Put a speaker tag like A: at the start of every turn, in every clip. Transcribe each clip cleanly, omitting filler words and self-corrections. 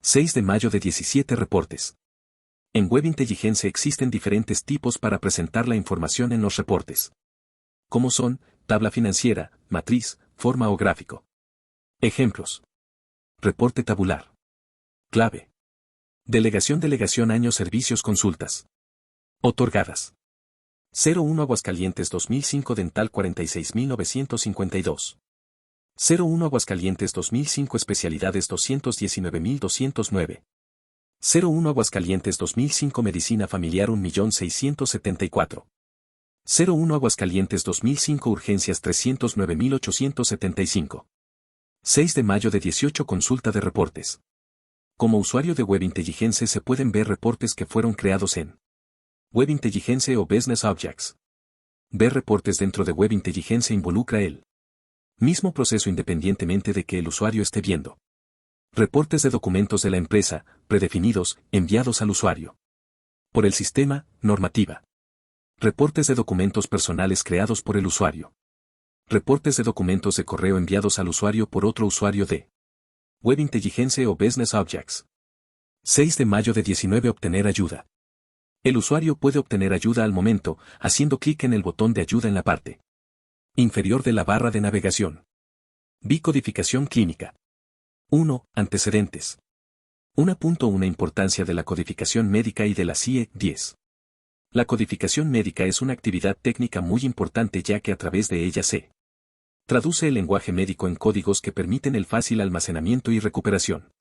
A: 6 de mayo de 17 reportes. En Web Intelligence existen diferentes tipos para presentar la información en los reportes. Como son, tabla financiera, matriz, forma o gráfico. Ejemplos. Reporte tabular. Clave. Delegación años servicios consultas. Otorgadas. 01 Aguascalientes 2005 Dental 46.952. 01 Aguascalientes 2005 Especialidades 219.209. 01 Aguascalientes 2005 Medicina Familiar 1.674. 01 Aguascalientes 2005 Urgencias 309.875. 6 de mayo de 18 Consulta de reportes. Como usuario de Web Intelligence se pueden ver reportes que fueron creados en Web Intelligence o Business Objects. Ver reportes dentro de Web Intelligence involucra el mismo proceso independientemente de que el usuario esté viendo. Reportes de documentos de la empresa, predefinidos, enviados al usuario por el sistema, normativa. Reportes de documentos personales creados por el usuario. Reportes de documentos de correo enviados al usuario por otro usuario de Web Intelligence o Business Objects. 6 de mayo de 19 Obtener ayuda. El usuario puede obtener ayuda al momento, haciendo clic en el botón de ayuda en la parte inferior de la barra de navegación. Bicodificación clínica. 1. Antecedentes. 1.1 Importancia de la codificación médica y de la CIE 10. La codificación médica es una actividad técnica muy importante ya que a través de ella se traduce el lenguaje médico en códigos que permiten el fácil almacenamiento y recuperación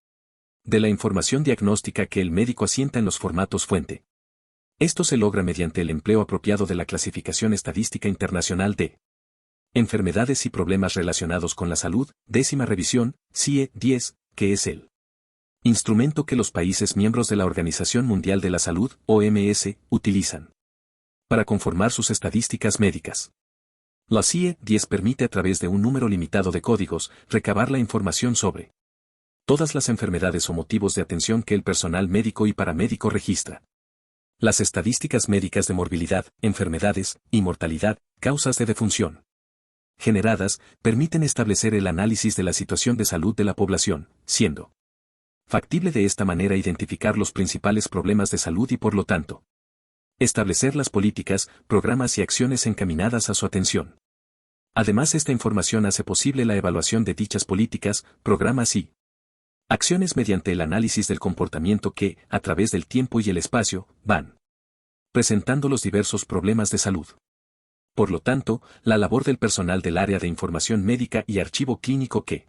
A: de la información diagnóstica que el médico asienta en los formatos fuente. Esto se logra mediante el empleo apropiado de la Clasificación Estadística Internacional de Enfermedades y Problemas Relacionados con la Salud, 10ª revisión, CIE 10, que es el instrumento que los países miembros de la Organización Mundial de la Salud, OMS, utilizan para conformar sus estadísticas médicas. La CIE 10 permite a través de un número limitado de códigos recabar la información sobre todas las enfermedades o motivos de atención que el personal médico y paramédico registra. Las estadísticas médicas de morbilidad, enfermedades y mortalidad, causas de defunción generadas, permiten establecer el análisis de la situación de salud de la población, siendo factible de esta manera identificar los principales problemas de salud y por lo tanto, establecer las políticas, programas y acciones encaminadas a su atención. Además, esta información hace posible la evaluación de dichas políticas, programas y acciones mediante el análisis del comportamiento que, a través del tiempo y el espacio, van presentando los diversos problemas de salud. Por lo tanto, la labor del personal del área de información médica y archivo clínico que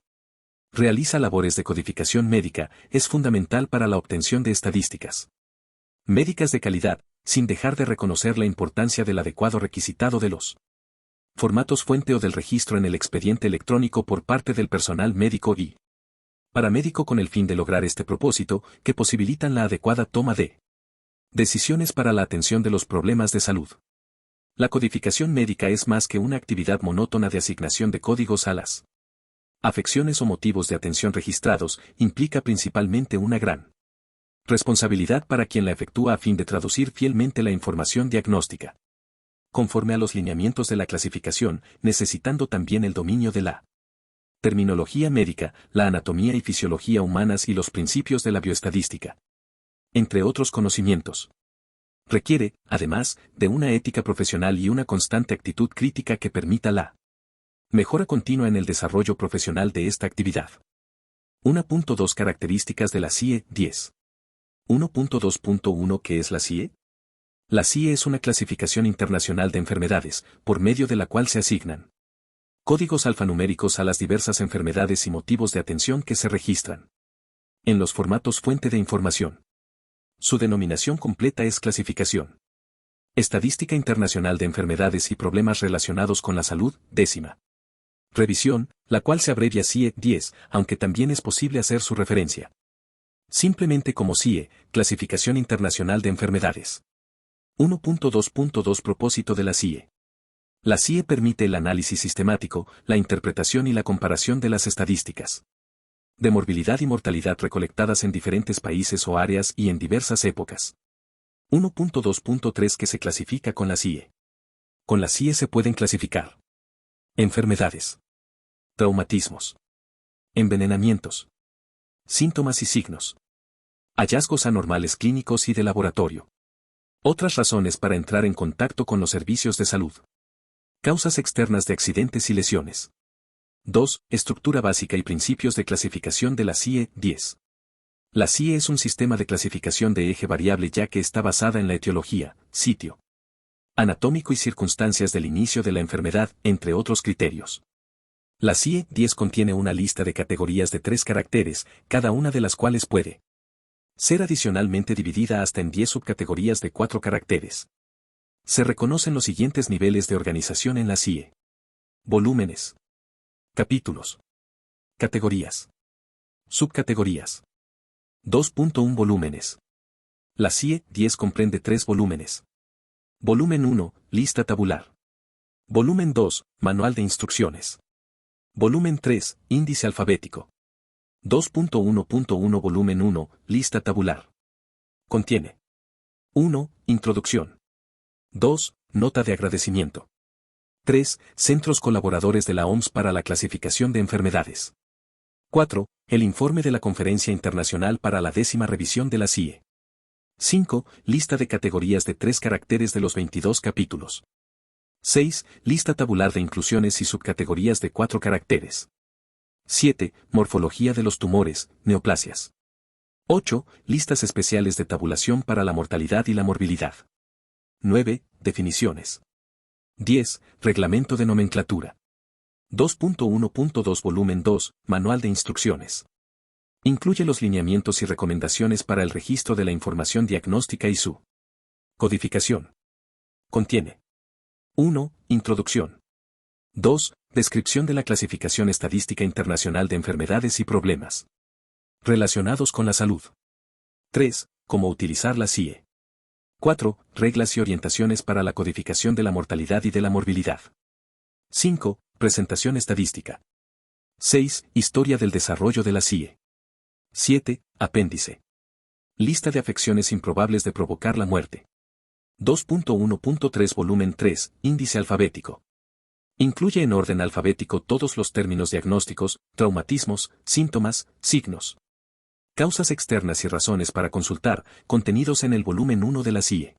A: realiza labores de codificación médica es fundamental para la obtención de estadísticas médicas de calidad, sin dejar de reconocer la importancia del adecuado requisitado de los formatos fuente o del registro en el expediente electrónico por parte del personal médico y paramédico con el fin de lograr este propósito, que posibilitan la adecuada toma de decisiones para la atención de los problemas de salud. La codificación médica es más que una actividad monótona de asignación de códigos a las afecciones o motivos de atención registrados, implica principalmente una gran responsabilidad para quien la efectúa a fin de traducir fielmente la información diagnóstica conforme a los lineamientos de la clasificación, necesitando también el dominio de la terminología médica, la anatomía y fisiología humanas y los principios de la bioestadística, entre otros conocimientos. Requiere, además, de una ética profesional y una constante actitud crítica que permita la mejora continua en el desarrollo profesional de esta actividad. 1.2 Características de la CIE 10. 1.2.1 ¿Qué es la CIE? La CIE es una clasificación internacional de enfermedades, por medio de la cual se asignan códigos alfanuméricos a las diversas enfermedades y motivos de atención que se registran en los formatos fuente de información. Su denominación completa es Clasificación Estadística Internacional de Enfermedades y Problemas Relacionados con la Salud, 10ª revisión, la cual se abrevia CIE 10, aunque también es posible hacer su referencia simplemente como CIE, Clasificación Internacional de Enfermedades. 1.2.2 Propósito de la CIE. La CIE permite el análisis sistemático, la interpretación y la comparación de las estadísticas de morbilidad y mortalidad recolectadas en diferentes países o áreas y en diversas épocas. 1.2.3 ¿Qué se clasifica con la CIE? Con la CIE se pueden clasificar enfermedades, traumatismos, envenenamientos, síntomas y signos, Hallazgos anormales clínicos y de laboratorio. Otras razones para entrar en contacto con los servicios de salud. Causas externas de accidentes y lesiones. 2. Estructura básica y principios de clasificación de la CIE 10. La CIE es un sistema de clasificación de eje variable ya que está basada en la etiología, sitio anatómico y circunstancias del inicio de la enfermedad, entre otros criterios. La CIE 10 contiene una lista de categorías de 3 caracteres, cada una de las cuales puede ser adicionalmente dividida hasta en 10 subcategorías de 4 caracteres. Se reconocen los siguientes niveles de organización en la CIE. Volúmenes. Capítulos. Categorías. Subcategorías. 2.1 Volúmenes. La CIE 10 comprende 3 volúmenes. Volumen 1, lista tabular. Volumen 2, manual de instrucciones. Volumen 3, índice alfabético. 2.1.1 Volumen 1, lista tabular. Contiene 1. Introducción. 2. Nota de agradecimiento. 3. Centros colaboradores de la OMS para la clasificación de enfermedades. 4. El informe de la Conferencia Internacional para la 10ª revisión de la CIE. 5. Lista de categorías de 3 caracteres de los 22 capítulos. 6. Lista tabular de inclusiones y subcategorías de 4 caracteres. 7. Morfología de los tumores, neoplasias. 8. Listas especiales de tabulación para la mortalidad y la morbilidad. 9. Definiciones. 10. Reglamento de nomenclatura. 2.1.2 Volumen 2, Manual de Instrucciones. Incluye los lineamientos y recomendaciones para el registro de la información diagnóstica y su codificación. Contiene 1. Introducción. 2. Descripción de la clasificación estadística internacional de enfermedades y problemas relacionados con la salud. 3. Cómo utilizar la CIE. 4. Reglas y orientaciones para la codificación de la mortalidad y de la morbilidad. 5. Presentación estadística. 6. Historia del desarrollo de la CIE. 7. Apéndice. Lista de afecciones improbables de provocar la muerte. 2.1.3 Volumen 3, Índice alfabético. Incluye en orden alfabético todos los términos diagnósticos, traumatismos, síntomas, signos, causas externas y razones para consultar, contenidos en el volumen 1 de la CIE.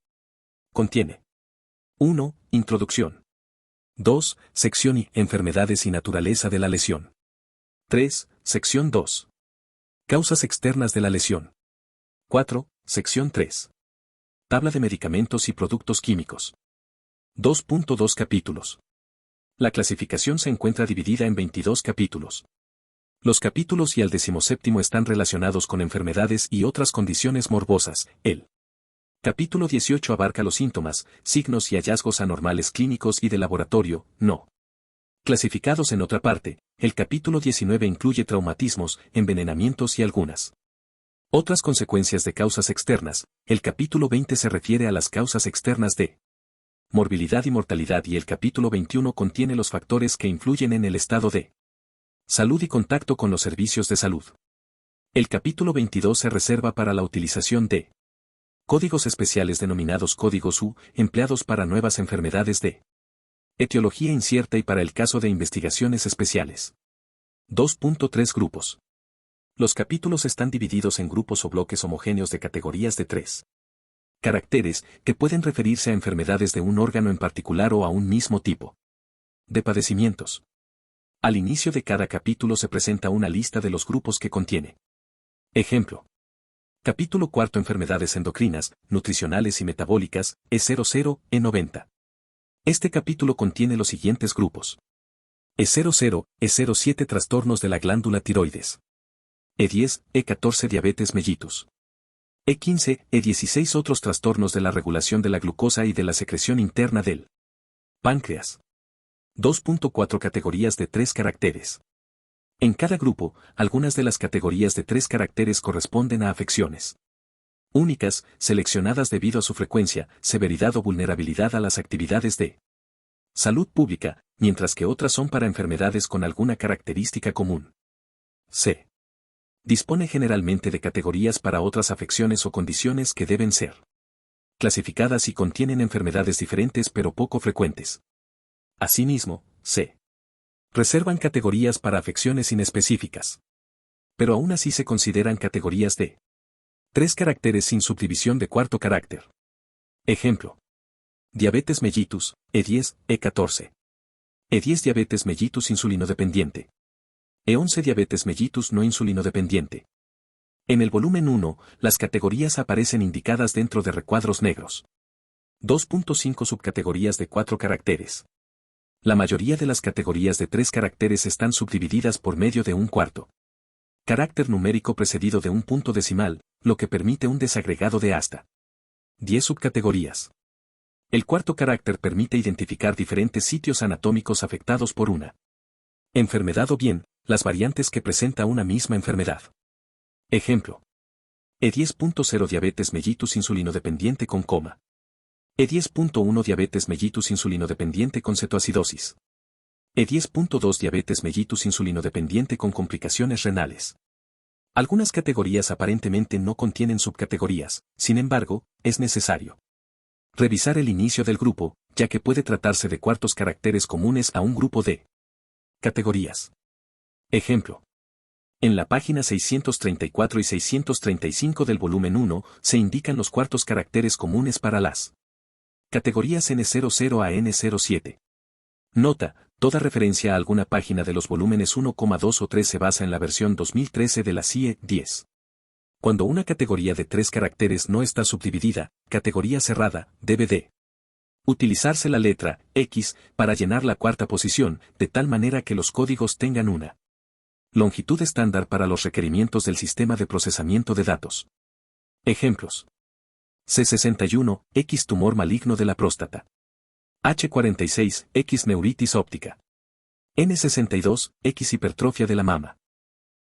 A: Contiene 1. Introducción. 2. Sección I. Enfermedades y naturaleza de la lesión. 3. Sección 2. Causas externas de la lesión. 4. Sección 3. Tabla de medicamentos y productos químicos. 2.2 Capítulos. La clasificación se encuentra dividida en 22 capítulos. Los capítulos y el 17º están relacionados con enfermedades y otras condiciones morbosas. El capítulo 18 abarca los síntomas, signos y hallazgos anormales clínicos y de laboratorio, no clasificados en otra parte. El capítulo 19 incluye traumatismos, envenenamientos y algunas otras consecuencias de causas externas. El capítulo 20 se refiere a las causas externas de morbilidad y mortalidad y el capítulo 21 contiene los factores que influyen en el estado de salud y contacto con los servicios de salud. El capítulo 22 se reserva para la utilización de códigos especiales denominados códigos U, empleados para nuevas enfermedades de etiología incierta y para el caso de investigaciones especiales. 2.3 Grupos. Los capítulos están divididos en grupos o bloques homogéneos de categorías de 3 caracteres, que pueden referirse a enfermedades de un órgano en particular o a un mismo tipo de padecimientos. Al inicio de cada capítulo se presenta una lista de los grupos que contiene. Ejemplo. Capítulo 4 Enfermedades endocrinas, nutricionales y metabólicas, E00, E90. Este capítulo contiene los siguientes grupos. E00, E07 Trastornos de la glándula tiroides. E10, E14 Diabetes mellitus. E15, E16 Otros trastornos de la regulación de la glucosa y de la secreción interna del páncreas. 2.4 Categorías de 3 caracteres. En cada grupo, algunas de las categorías de 3 caracteres corresponden a afecciones únicas, seleccionadas debido a su frecuencia, severidad o vulnerabilidad a las actividades de salud pública, mientras que otras son para enfermedades con alguna característica común. C. Dispone generalmente de categorías para otras afecciones o condiciones que deben ser clasificadas y contienen enfermedades diferentes pero poco frecuentes. Asimismo, C. Reservan categorías para afecciones inespecíficas. Pero aún así se consideran categorías de 3 caracteres sin subdivisión de cuarto carácter. Ejemplo. Diabetes mellitus, E10, E14. E10 diabetes mellitus insulinodependiente. E11 diabetes mellitus no insulinodependiente. En el volumen 1, las categorías aparecen indicadas dentro de recuadros negros. 2.5 subcategorías de 4 caracteres. La mayoría de las categorías de 3 caracteres están subdivididas por medio de un cuarto carácter numérico precedido de un punto decimal, lo que permite un desagregado de hasta 10 subcategorías. El cuarto carácter permite identificar diferentes sitios anatómicos afectados por una enfermedad o bien, las variantes que presenta una misma enfermedad. Ejemplo. E10.0 diabetes mellitus insulinodependiente con coma. E10.1 diabetes mellitus insulinodependiente con cetoacidosis. E10.2 diabetes mellitus insulinodependiente con complicaciones renales. Algunas categorías aparentemente no contienen subcategorías, sin embargo, es necesario revisar el inicio del grupo, ya que puede tratarse de cuartos caracteres comunes a un grupo de categorías. Ejemplo. En la página 634 y 635 del volumen 1, se indican los cuartos caracteres comunes para las categorías N00 a N07. Nota, toda referencia a alguna página de los volúmenes 1,2 o 3 se basa en la versión 2013 de la CIE 10. Cuando una categoría de 3 caracteres no está subdividida, categoría cerrada, debe de utilizarse la letra X para llenar la cuarta posición, de tal manera que los códigos tengan una longitud estándar para los requerimientos del sistema de procesamiento de datos. Ejemplos. C61, X tumor maligno de la próstata. H46, X neuritis óptica. N62, X hipertrofia de la mama.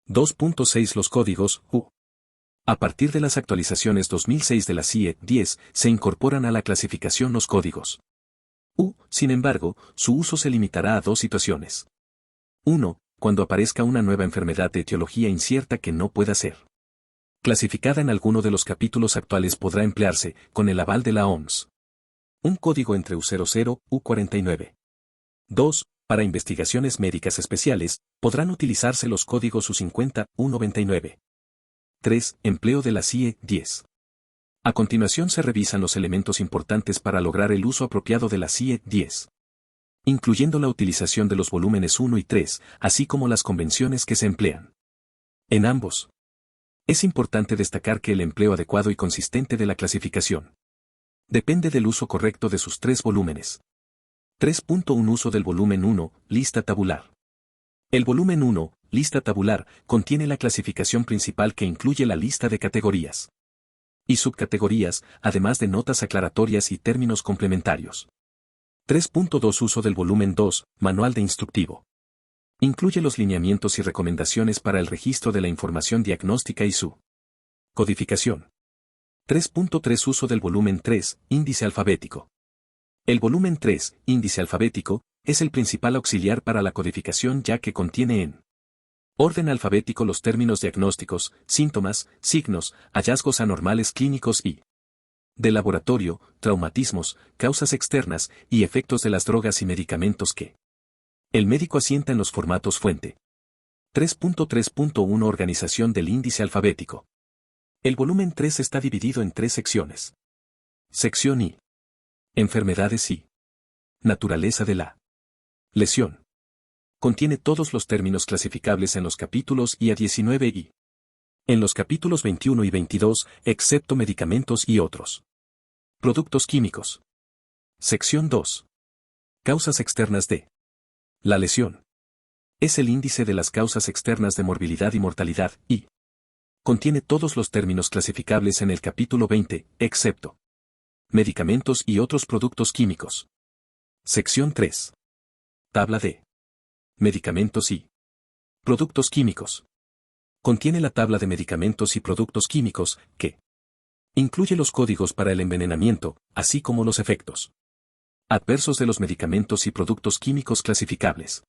A: 2.6 Los códigos U. A partir de las actualizaciones 2006 de la CIE 10, se incorporan a la clasificación los códigos U. Sin embargo, su uso se limitará a 2 situaciones. 1. Cuando aparezca una nueva enfermedad de etiología incierta que no pueda ser clasificada en alguno de los capítulos actuales, podrá emplearse, con el aval de la OMS, un código entre U00, U49. 2. Para investigaciones médicas especiales, podrán utilizarse los códigos U50, U99. 3. Empleo de la CIE 10. A continuación se revisan los elementos importantes para lograr el uso apropiado de la CIE 10, incluyendo la utilización de los volúmenes 1 y 3, así como las convenciones que se emplean en ambos. Es importante destacar que el empleo adecuado y consistente de la clasificación depende del uso correcto de sus 3 volúmenes. 3.1 Uso del volumen 1, lista tabular. El volumen 1, lista tabular, contiene la clasificación principal que incluye la lista de categorías y subcategorías, además de notas aclaratorias y términos complementarios. 3.2 Uso del volumen 2, manual de instructivo. Incluye los lineamientos y recomendaciones para el registro de la información diagnóstica y su codificación. 3.3 Uso del volumen 3, índice alfabético. El volumen 3, índice alfabético, es el principal auxiliar para la codificación, ya que contiene en orden alfabético los términos diagnósticos, síntomas, signos, hallazgos anormales clínicos y de laboratorio, traumatismos, causas externas y efectos de las drogas y medicamentos que el médico asienta en los formatos fuente. 3.3.1 Organización del índice alfabético. El volumen 3 está dividido en 3 secciones. Sección I. Enfermedades y naturaleza de la lesión. Contiene todos los términos clasificables en los capítulos I a 19 y en los capítulos 21 y 22, excepto medicamentos y otros productos químicos. Sección 2. Causas externas de la lesión. Es el índice de las causas externas de morbilidad y mortalidad, y contiene todos los términos clasificables en el capítulo 20, excepto medicamentos y otros productos químicos. Sección 3. Tabla de medicamentos y productos químicos. Contiene la tabla de medicamentos y productos químicos, que incluye los códigos para el envenenamiento, así como los efectos adversos de los medicamentos y productos químicos clasificables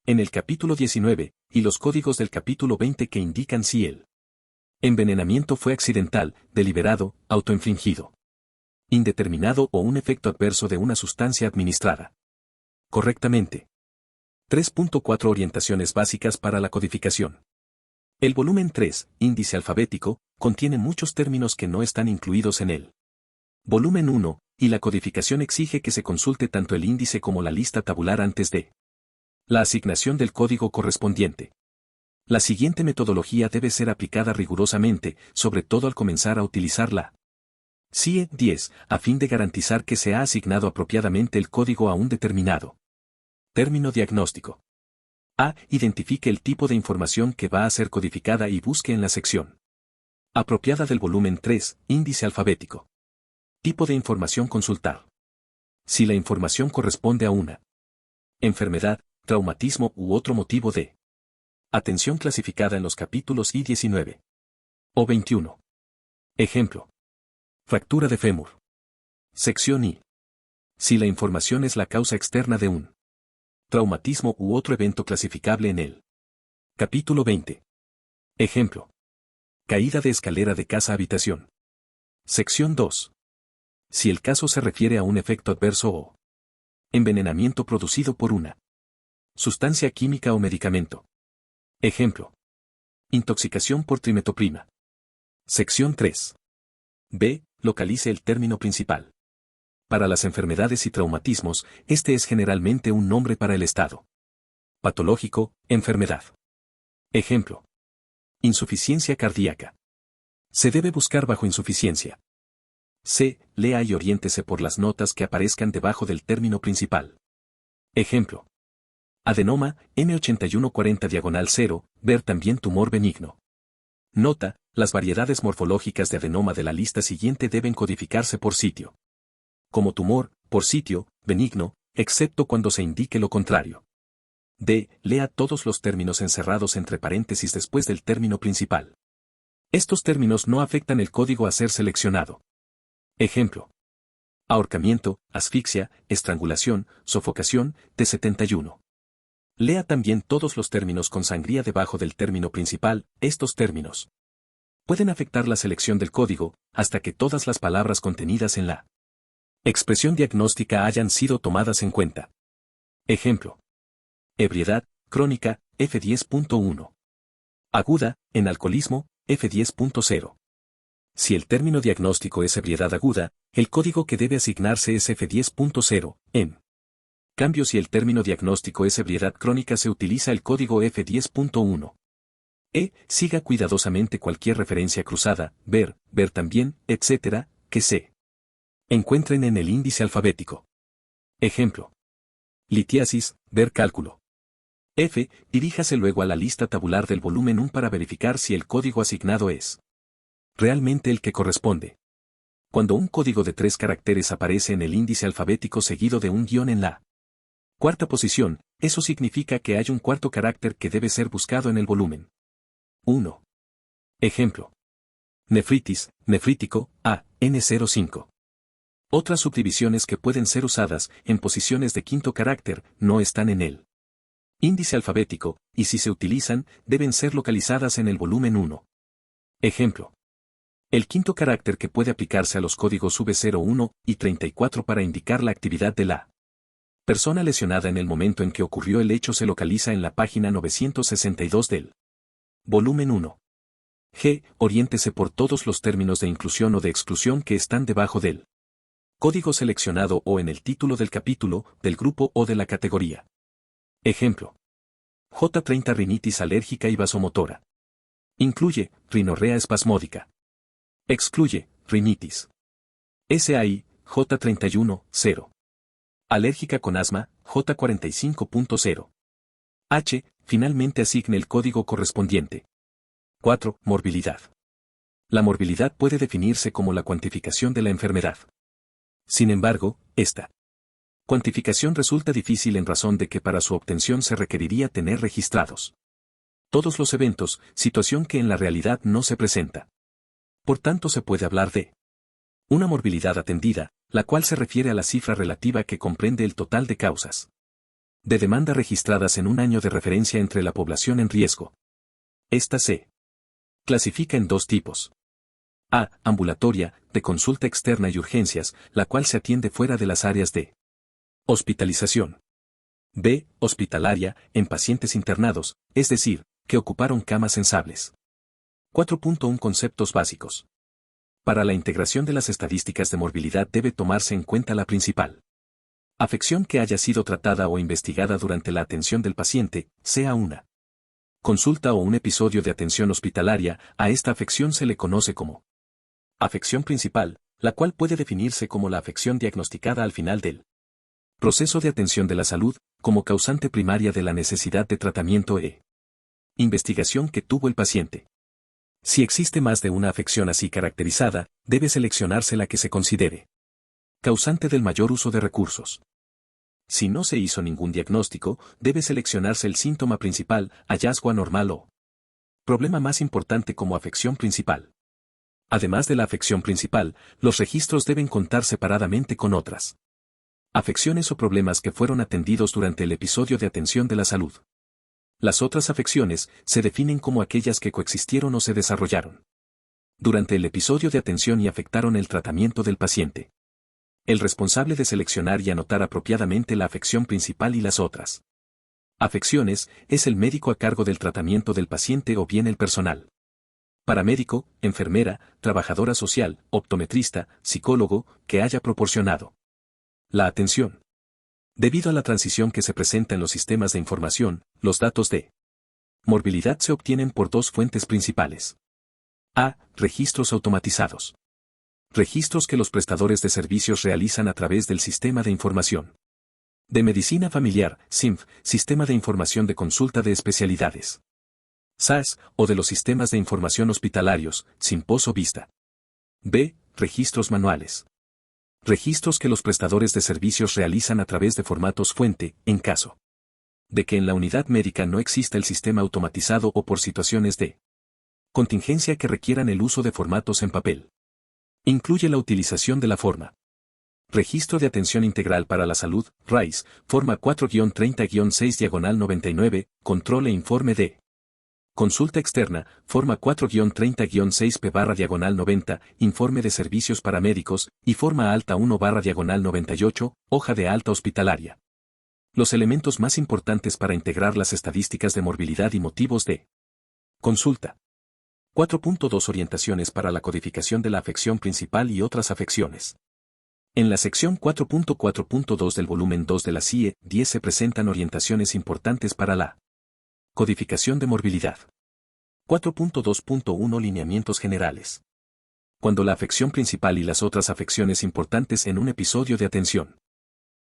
A: en el capítulo 19, y los códigos del capítulo 20 que indican si el envenenamiento fue accidental, deliberado, autoinfligido, indeterminado o un efecto adverso de una sustancia administrada correctamente. 3.4 Orientaciones básicas para la codificación. El volumen 3, índice alfabético, contiene muchos términos que no están incluidos en él. Volumen 1, y la codificación exige que se consulte tanto el índice como la lista tabular antes de la asignación del código correspondiente. La siguiente metodología debe ser aplicada rigurosamente, sobre todo al comenzar a utilizar la CIE 10, a fin de garantizar que se ha asignado apropiadamente el código a un determinado término diagnóstico. A. Identifique el tipo de información que va a ser codificada y busque en la sección apropiada del volumen 3, índice alfabético. Tipo de información consultar. Si la información corresponde a una enfermedad, traumatismo u otro motivo de atención clasificada en los capítulos I-19 o 21. Ejemplo. Fractura de fémur. Sección I. Si la información es la causa externa de un traumatismo u otro evento clasificable en el capítulo 20. Ejemplo. Caída de escalera de casa-habitación. Sección 2. Si el caso se refiere a un efecto adverso o envenenamiento producido por una sustancia química o medicamento. Ejemplo. Intoxicación por trimetoprima. Sección 3. B. Localice el término principal. Para las enfermedades y traumatismos, este es generalmente un nombre para el estado patológico, enfermedad. Ejemplo. Insuficiencia cardíaca. Se debe buscar bajo insuficiencia. C. Lea y oriéntese por las notas que aparezcan debajo del término principal. Ejemplo. Adenoma, M8140-0, ver también tumor benigno. Nota, las variedades morfológicas de adenoma de la lista siguiente deben codificarse por sitio. Como tumor, por sitio, benigno, excepto cuando se indique lo contrario. D. Lea todos los términos encerrados entre paréntesis después del término principal. Estos términos no afectan el código a ser seleccionado. Ejemplo. Ahorcamiento, asfixia, estrangulación, sofocación, T71. Lea también todos los términos con sangría debajo del término principal. Estos términos pueden afectar la selección del código, hasta que todas las palabras contenidas en la expresión diagnóstica hayan sido tomadas en cuenta. Ejemplo. Ebriedad, crónica, F10.1. Aguda, en alcoholismo, F10.0. Si el término diagnóstico es ebriedad aguda, el código que debe asignarse es F10.0, en cambio si el término diagnóstico es ebriedad crónica se utiliza el código F10.1. Siga cuidadosamente cualquier referencia cruzada, ver también, etc., que se encuentren en el índice alfabético. Ejemplo. Litiasis, ver cálculo. F. Diríjase luego a la lista tabular del volumen 1 para verificar si el código asignado es realmente el que corresponde. Cuando un código de 3 caracteres aparece en el índice alfabético seguido de un guión en la cuarta posición, eso significa que hay un cuarto carácter que debe ser buscado en el volumen 1. Ejemplo. Nefritis, nefrítico, A, N05. Otras subdivisiones que pueden ser usadas en posiciones de quinto carácter no están en el índice alfabético, y si se utilizan, deben ser localizadas en el volumen 1. Ejemplo. El quinto carácter que puede aplicarse a los códigos V01 y 34 para indicar la actividad de la persona lesionada en el momento en que ocurrió el hecho se localiza en la página 962 del volumen 1. G. Oriéntese por todos los términos de inclusión o de exclusión que están debajo del código seleccionado o en el título del capítulo, del grupo o de la categoría. Ejemplo. J30 rinitis alérgica y vasomotora. Incluye rinorrea espasmódica. Excluye rinitis. SAI, J31, 0. Alérgica con asma, J45.0. H. Finalmente asigne el código correspondiente. 4. Morbilidad. La morbilidad puede definirse como la cuantificación de la enfermedad. Sin embargo, esta cuantificación resulta difícil en razón de que para su obtención se requeriría tener registrados todos los eventos, situación que en la realidad no se presenta. Por tanto se puede hablar de una morbilidad atendida, la cual se refiere a la cifra relativa que comprende el total de causas de demanda registradas en un año de referencia entre la población en riesgo. Esta se clasifica en dos tipos. A. Ambulatoria, de consulta externa y urgencias, la cual se atiende fuera de las áreas de hospitalización. B. Hospitalaria, en pacientes internados, es decir, que ocuparon camas sensables. 4.1 Conceptos básicos. Para la integración de las estadísticas de morbilidad debe tomarse en cuenta la principal afección que haya sido tratada o investigada durante la atención del paciente, sea una consulta o un episodio de atención hospitalaria. A esta afección se le conoce como afección principal, la cual puede definirse como la afección diagnosticada al final del proceso de atención de la salud, como causante primaria de la necesidad de tratamiento e investigación que tuvo el paciente. Si existe más de una afección así caracterizada, debe seleccionarse la que se considere causante del mayor uso de recursos. Si no se hizo ningún diagnóstico, debe seleccionarse el síntoma principal, hallazgo anormal o problema más importante como afección principal. Además de la afección principal, los registros deben contar separadamente con otras afecciones o problemas que fueron atendidos durante el episodio de atención de la salud. Las otras afecciones se definen como aquellas que coexistieron o se desarrollaron durante el episodio de atención y afectaron el tratamiento del paciente. El responsable de seleccionar y anotar apropiadamente la afección principal y las otras afecciones es el médico a cargo del tratamiento del paciente o bien el personal paramédico, enfermera, trabajadora social, optometrista, psicólogo, que haya proporcionado la atención. Debido a la transición que se presenta en los sistemas de información, los datos de morbilidad se obtienen por dos fuentes principales. A. Registros automatizados. Registros que los prestadores de servicios realizan a través del Sistema de Información de Medicina Familiar, SINF, Sistema de Información de Consulta de Especialidades, SAS, o de los sistemas de información hospitalarios, SINPOS o Vista. B. Registros manuales. Registros que los prestadores de servicios realizan a través de formatos fuente, en caso de que en la unidad médica no exista el sistema automatizado o por situaciones de contingencia que requieran el uso de formatos en papel. Incluye la utilización de la forma Registro de Atención Integral para la Salud, RAIS, forma 4-30-6-99, control e informe de consulta externa, forma 4-30-6P/90, informe de servicios paramédicos, y forma alta 1/98, hoja de alta hospitalaria. Los elementos más importantes para integrar las estadísticas de morbilidad y motivos de consulta. 4.2 Orientaciones para la codificación de la afección principal y otras afecciones. En la sección 4.4.2 del volumen 2 de la CIE 10 se presentan orientaciones importantes para la codificación de morbilidad. 4.2.1 Lineamientos generales. Cuando la afección principal y las otras afecciones importantes en un episodio de atención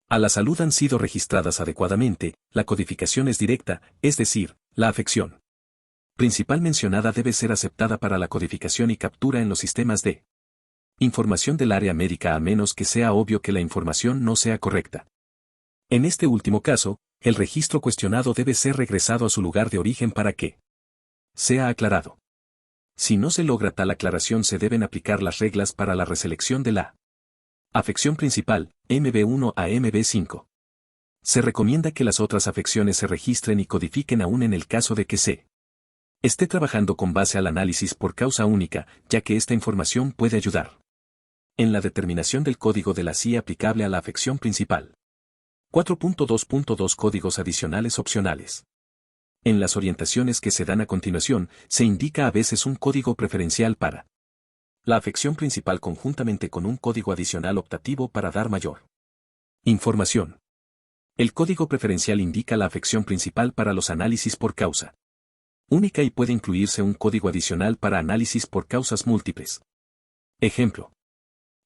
A: a la salud han sido registradas adecuadamente, la codificación es directa, es decir, la afección principal mencionada debe ser aceptada para la codificación y captura en los sistemas de información del área médica a menos que sea obvio que la información no sea correcta. En este último caso, el registro cuestionado debe ser regresado a su lugar de origen para que sea aclarado. Si no se logra tal aclaración se deben aplicar las reglas para la reselección de la afección principal, MB1 a MB5. Se recomienda que las otras afecciones se registren y codifiquen aún en el caso de que se esté trabajando con base al análisis por causa única, ya que esta información puede ayudar en la determinación del código de la CIE aplicable a la afección principal. 4.2.2 Códigos adicionales opcionales. En las orientaciones que se dan a continuación, se indica a veces un código preferencial para la afección principal conjuntamente con un código adicional optativo para dar mayor información. El código preferencial indica la afección principal para los análisis por causa única y puede incluirse un código adicional para análisis por causas múltiples. Ejemplo.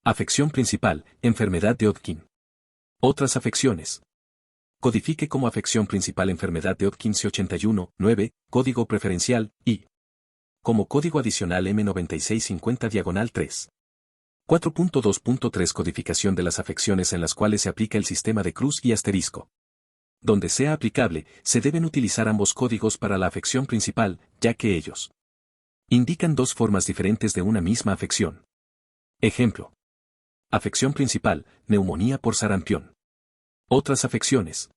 A: Afección principal, enfermedad de Hodgkin. Otras afecciones. Codifique como afección principal enfermedad de Hodgkin C81-9, código preferencial, y como código adicional M9650-3. 4.2.3 Codificación de las afecciones en las cuales se aplica el sistema de cruz y asterisco. Donde sea aplicable, se deben utilizar ambos códigos para la afección principal, ya que ellos indican dos formas diferentes de una misma afección. Ejemplo. Afección principal, neumonía por sarampión. Otras afecciones.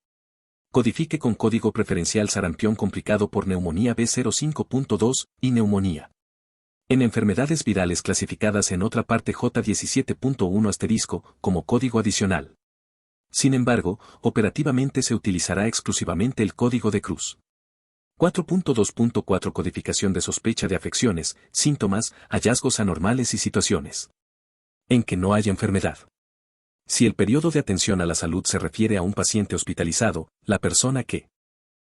A: Codifique con código preferencial sarampión complicado por neumonía B05.2 y neumonía. En enfermedades virales clasificadas en otra parte J17.1 asterisco como código adicional. Sin embargo, operativamente se utilizará exclusivamente el código de cruz. 4.2.4 Codificación de sospecha de afecciones, síntomas, hallazgos anormales y situaciones en que no haya enfermedad. Si el periodo de atención a la salud se refiere a un paciente hospitalizado, la persona que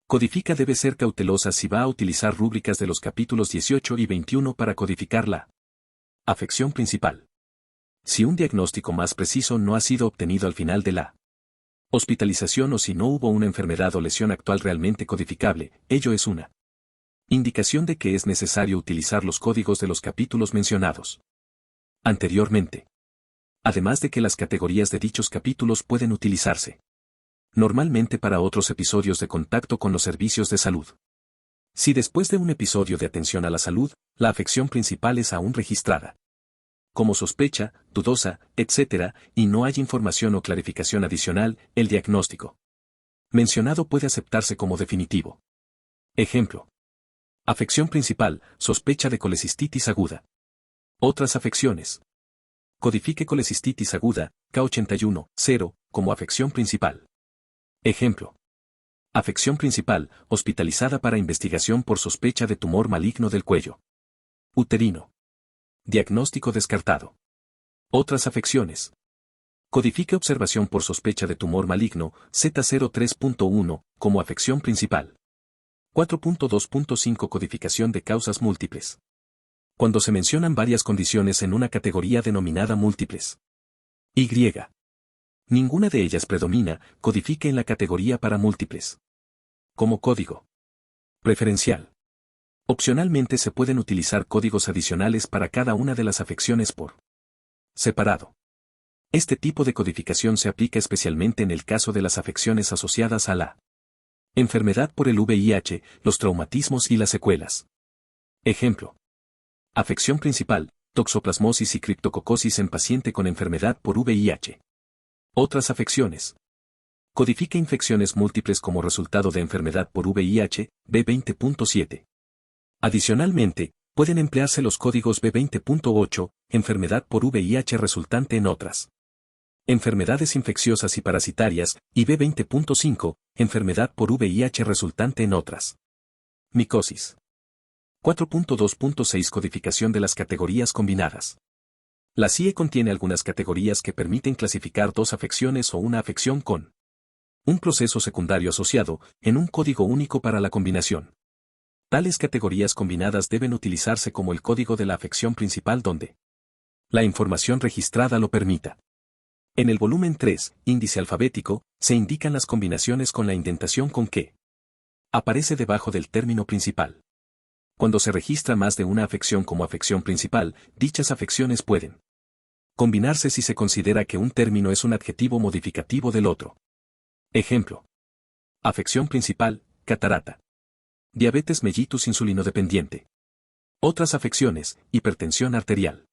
A: codifica debe ser cautelosa si va a utilizar rúbricas de los capítulos 18 y 21 para codificar la afección principal. Si un diagnóstico más preciso no ha sido obtenido al final de la hospitalización o si no hubo una enfermedad o lesión actual realmente codificable, ello es una indicación de que es necesario utilizar los códigos de los capítulos mencionados anteriormente. Además de que las categorías de dichos capítulos pueden utilizarse normalmente para otros episodios de contacto con los servicios de salud. Si después de un episodio de atención a la salud, la afección principal es aún registrada como sospecha, dudosa, etc., y no hay información o clarificación adicional, el diagnóstico mencionado puede aceptarse como definitivo. Ejemplo. Afección principal, sospecha de colecistitis aguda. Otras afecciones. Codifique colecistitis aguda, K81.0, como afección principal. Ejemplo. Afección principal, hospitalizada para investigación por sospecha de tumor maligno del cuello uterino. Diagnóstico descartado. Otras afecciones. Codifique observación por sospecha de tumor maligno, Z03.1, como afección principal. 4.2.5 Codificación de causas múltiples. Cuando se mencionan varias condiciones en una categoría denominada múltiples. Y. Ninguna de ellas predomina, codifique en la categoría para múltiples. Como código preferencial. Opcionalmente se pueden utilizar códigos adicionales para cada una de las afecciones por separado. Este tipo de codificación se aplica especialmente en el caso de las afecciones asociadas a la enfermedad por el VIH, los traumatismos y las secuelas. Ejemplo. Afección principal, toxoplasmosis y criptococosis en paciente con enfermedad por VIH. Otras afecciones. Codifica infecciones múltiples como resultado de enfermedad por VIH, B20.7. Adicionalmente, pueden emplearse los códigos B20.8, enfermedad por VIH resultante en otras enfermedades infecciosas y parasitarias, y B20.5, enfermedad por VIH resultante en otras. Micosis. 4.2.6 Codificación de las categorías combinadas. La CIE contiene algunas categorías que permiten clasificar dos afecciones o una afección con un proceso secundario asociado, en un código único para la combinación. Tales categorías combinadas deben utilizarse como el código de la afección principal donde la información registrada lo permita. En el volumen 3, índice alfabético, se indican las combinaciones con la indentación con que aparece debajo del término principal. Cuando se registra más de una afección como afección principal, dichas afecciones pueden combinarse si se considera que un término es un adjetivo modificativo del otro. Ejemplo. Afección principal, catarata. Diabetes mellitus insulinodependiente. Otras afecciones, hipertensión arterial.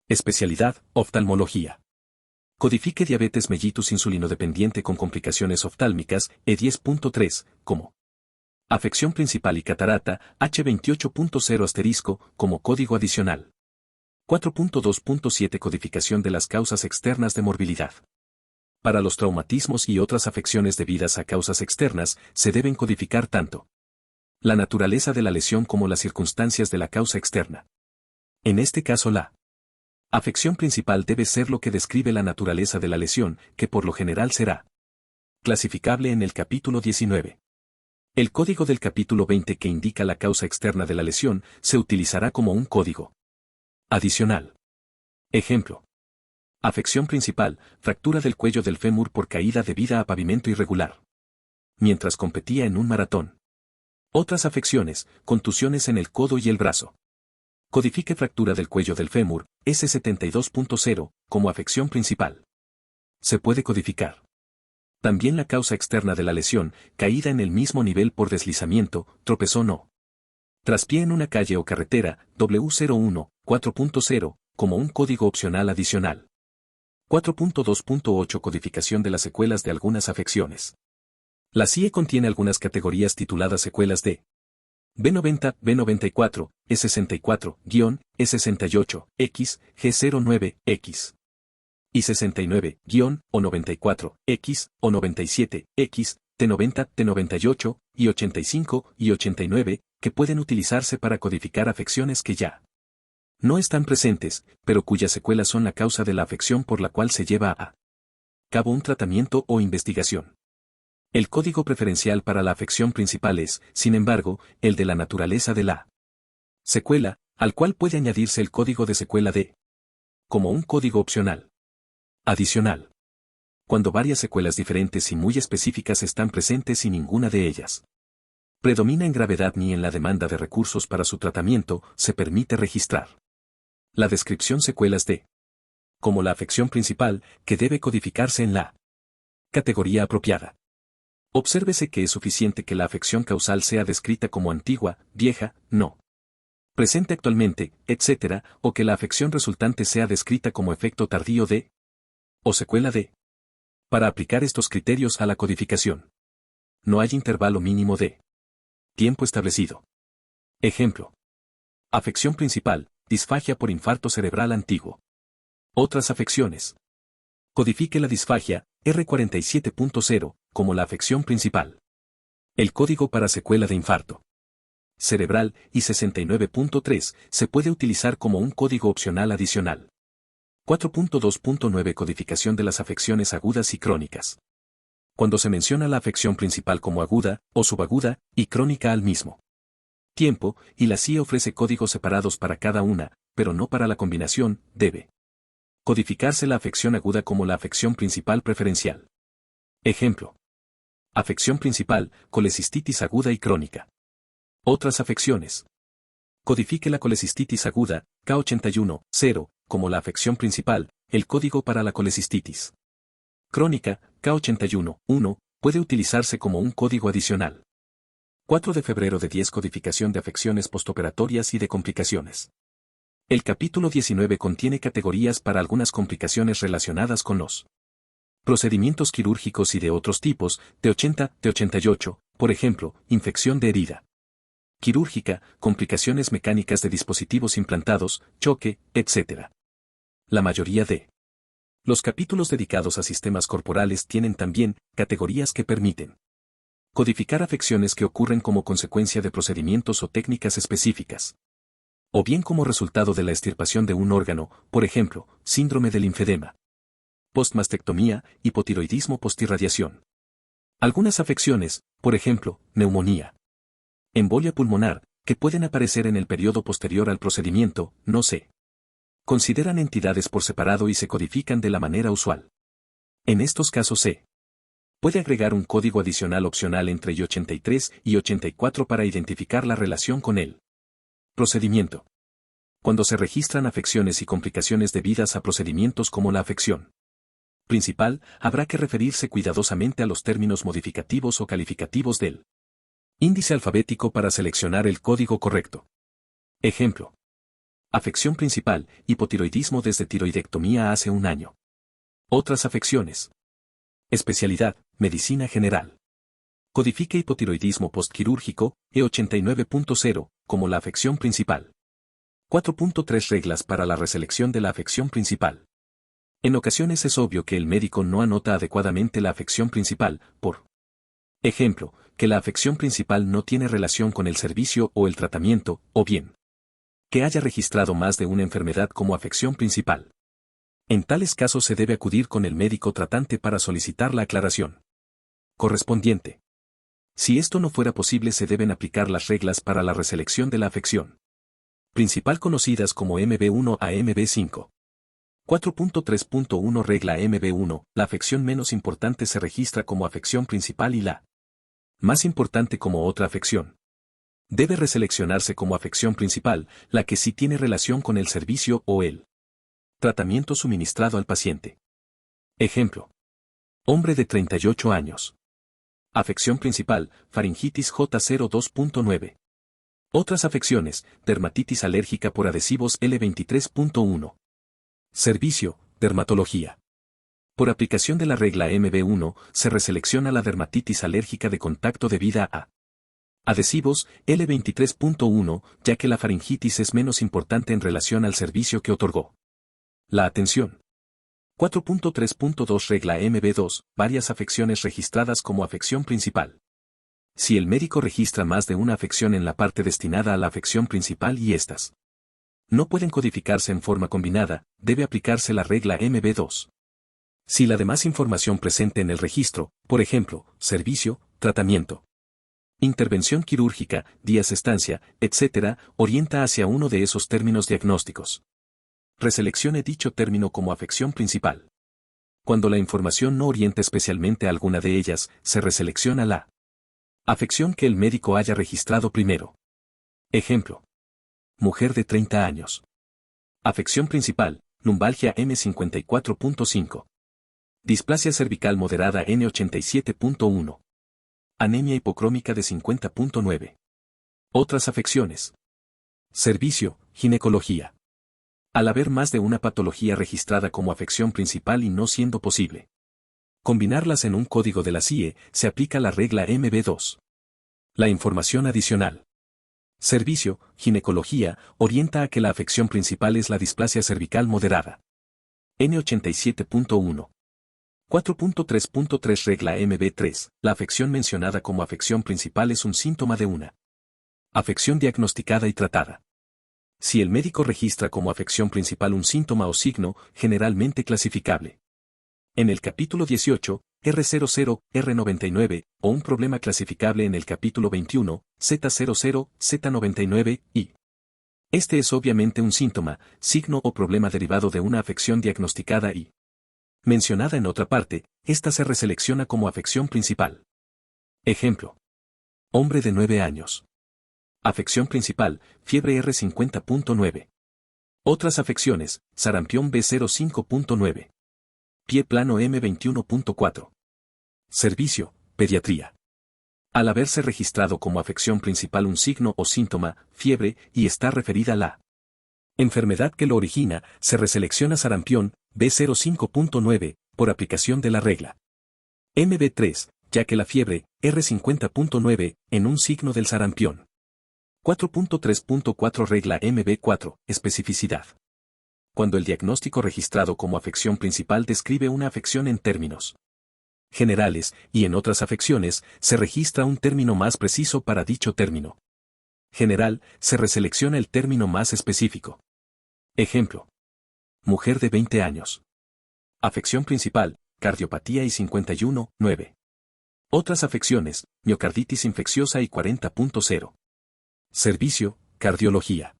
A: Especialidad, oftalmología. Codifique diabetes mellitus insulinodependiente con complicaciones oftálmicas, E10.3, como afección principal y catarata, H28.0 asterisco, como código adicional. 4.2.7 Codificación de las causas externas de morbilidad. Para los traumatismos y otras afecciones debidas a causas externas, se deben codificar tanto la naturaleza de la lesión como las circunstancias de la causa externa. En este caso la afección principal debe ser lo que describe la naturaleza de la lesión, que por lo general será clasificable en el capítulo 19. El código del capítulo 20 que indica la causa externa de la lesión se utilizará como un código adicional. Ejemplo. Afección principal, fractura del cuello del fémur por caída debida a pavimento irregular. Mientras competía en un maratón. Otras afecciones, contusiones en el codo y el brazo. Codifique fractura del cuello del fémur, S72.0, como afección principal. Se puede codificar también la causa externa de la lesión, caída en el mismo nivel por deslizamiento, tropezón o traspié en una calle o carretera, W01, 4.0, como un código opcional adicional. 4.2.8 Codificación de las secuelas de algunas afecciones. La CIE contiene algunas categorías tituladas secuelas de B90, B94, E64, E68, X, G09, X. Y 69, o 94, X, o 97, X, T90, T98, y 85 y 89, que pueden utilizarse para codificar afecciones que ya no están presentes, pero cuyas secuelas son la causa de la afección por la cual se lleva a cabo un tratamiento o investigación. El código preferencial para la afección principal es, sin embargo, el de la naturaleza de la secuela, al cual puede añadirse el código de secuela D como un código opcional. Adicional. Cuando varias secuelas diferentes y muy específicas están presentes y ninguna de ellas predomina en gravedad ni en la demanda de recursos para su tratamiento, se permite registrar la descripción secuelas D como la afección principal, que debe codificarse en la categoría apropiada. Obsérvese que es suficiente que la afección causal sea descrita como antigua, vieja, no presente actualmente, etc., o que la afección resultante sea descrita como efecto tardío de o secuela de. Para aplicar estos criterios a la codificación, no hay intervalo mínimo de tiempo establecido. Ejemplo. Afección principal, disfagia por infarto cerebral antiguo. Otras afecciones. Codifique la disfagia, R47.0, como la afección principal. El código para secuela de infarto cerebral, I69.3, se puede utilizar como un código opcional adicional. 4.2.9 Codificación de las afecciones agudas y crónicas. Cuando se menciona la afección principal como aguda, o subaguda, y crónica al mismo tiempo, y la CIA ofrece códigos separados para cada una, pero no para la combinación, debe codificarse la afección aguda como la afección principal preferencial. Ejemplo. Afección principal, colecistitis aguda y crónica. Otras afecciones. Codifique la colecistitis aguda, K81.0, como la afección principal, el código para la colecistitis crónica, K81.1, puede utilizarse como un código adicional. 4 de febrero de 10 Codificación de afecciones postoperatorias y de complicaciones. El capítulo 19 contiene categorías para algunas complicaciones relacionadas con los procedimientos quirúrgicos y de otros tipos, T80, T88, por ejemplo, infección de herida quirúrgica, complicaciones mecánicas de dispositivos implantados, choque, etc. La mayoría de los capítulos dedicados a sistemas corporales tienen también categorías que permiten codificar afecciones que ocurren como consecuencia de procedimientos o técnicas específicas, o bien como resultado de la extirpación de un órgano, por ejemplo, síndrome del linfedema, postmastectomía, hipotiroidismo postirradiación. Algunas afecciones, por ejemplo, neumonía, embolia pulmonar, que pueden aparecer en el periodo posterior al procedimiento, no se consideran entidades por separado y se codifican de la manera usual. En estos casos se puede agregar un código adicional opcional entre I83 y 84 para identificar la relación con el procedimiento. Cuando se registran afecciones y complicaciones debidas a procedimientos como la afección principal, habrá que referirse cuidadosamente a los términos modificativos o calificativos del índice alfabético para seleccionar el código correcto. Ejemplo. Afección principal, hipotiroidismo desde tiroidectomía hace un año. Otras afecciones. Especialidad, medicina general. Codifique hipotiroidismo postquirúrgico, E89.0, como la afección principal. 4.3 Reglas para la reselección de la afección principal. En ocasiones es obvio que el médico no anota adecuadamente la afección principal, por ejemplo, que la afección principal no tiene relación con el servicio o el tratamiento, o bien, que haya registrado más de una enfermedad como afección principal. En tales casos se debe acudir con el médico tratante para solicitar la aclaración correspondiente. Si esto no fuera posible, se deben aplicar las reglas para la reselección de la afección principal conocidas como MB1 a MB5. 4.3.1 Regla MB1. La afección menos importante se registra como afección principal y la más importante como otra afección. Debe reseleccionarse como afección principal, la que sí tiene relación con el servicio o el tratamiento suministrado al paciente. Ejemplo. Hombre de 38 años. Afección principal, faringitis J02.9. Otras afecciones, dermatitis alérgica por adhesivos L23.1. Servicio, dermatología. Por aplicación de la regla MB1, se reselecciona la dermatitis alérgica de contacto debida a adhesivos, L23.1, ya que la faringitis es menos importante en relación al servicio que otorgó. La atención. 4.3.2 Regla MB2, varias afecciones registradas como afección principal. Si el médico registra más de una afección en la parte destinada a la afección principal y éstas no pueden codificarse en forma combinada, debe aplicarse la regla MB2. Si la demás información presente en el registro, por ejemplo, servicio, tratamiento, intervención quirúrgica, días estancia, etc., orienta hacia uno de esos términos diagnósticos, reseleccione dicho término como afección principal. Cuando la información no orienta especialmente a alguna de ellas, se reselecciona la afección que el médico haya registrado primero. Ejemplo. Mujer de 30 años. Afección principal, lumbalgia M54.5. Displasia cervical moderada N87.1. Anemia hipocrómica de 50.9. Otras afecciones. Servicio, ginecología. Al haber más de una patología registrada como afección principal y no siendo posible combinarlas en un código de la CIE, se aplica la regla MB2. La información adicional. Servicio, ginecología, orienta a que la afección principal es la displasia cervical moderada. N87.1. 4.3.3 Regla MB3. La afección mencionada como afección principal es un síntoma de una afección diagnosticada y tratada. Si el médico registra como afección principal un síntoma o signo, generalmente clasificable en el capítulo 18, R00, R99, o un problema clasificable en el capítulo 21, Z00, Z99, y este es obviamente un síntoma, signo o problema derivado de una afección diagnosticada y mencionada en otra parte, esta se reselecciona como afección principal. Ejemplo. Hombre de 9 años. Afección principal, fiebre R50.9. Otras afecciones, sarampión B05.9. Pie plano M21.4. Servicio, pediatría. Al haberse registrado como afección principal un signo o síntoma, fiebre, y está referida a la enfermedad que lo origina, se reselecciona sarampión, B05.9, por aplicación de la regla MB3, ya que la fiebre, R50.9, en un signo del sarampión. 4.3.4 Regla MB4, especificidad. Cuando el diagnóstico registrado como afección principal describe una afección en términos generales, y en otras afecciones, se registra un término más preciso para dicho término general, se reselecciona el término más específico. Ejemplo. Mujer de 20 años. Afección principal, cardiopatía y 51.9. Otras afecciones, miocarditis infecciosa y 40.0. Servicio, cardiología.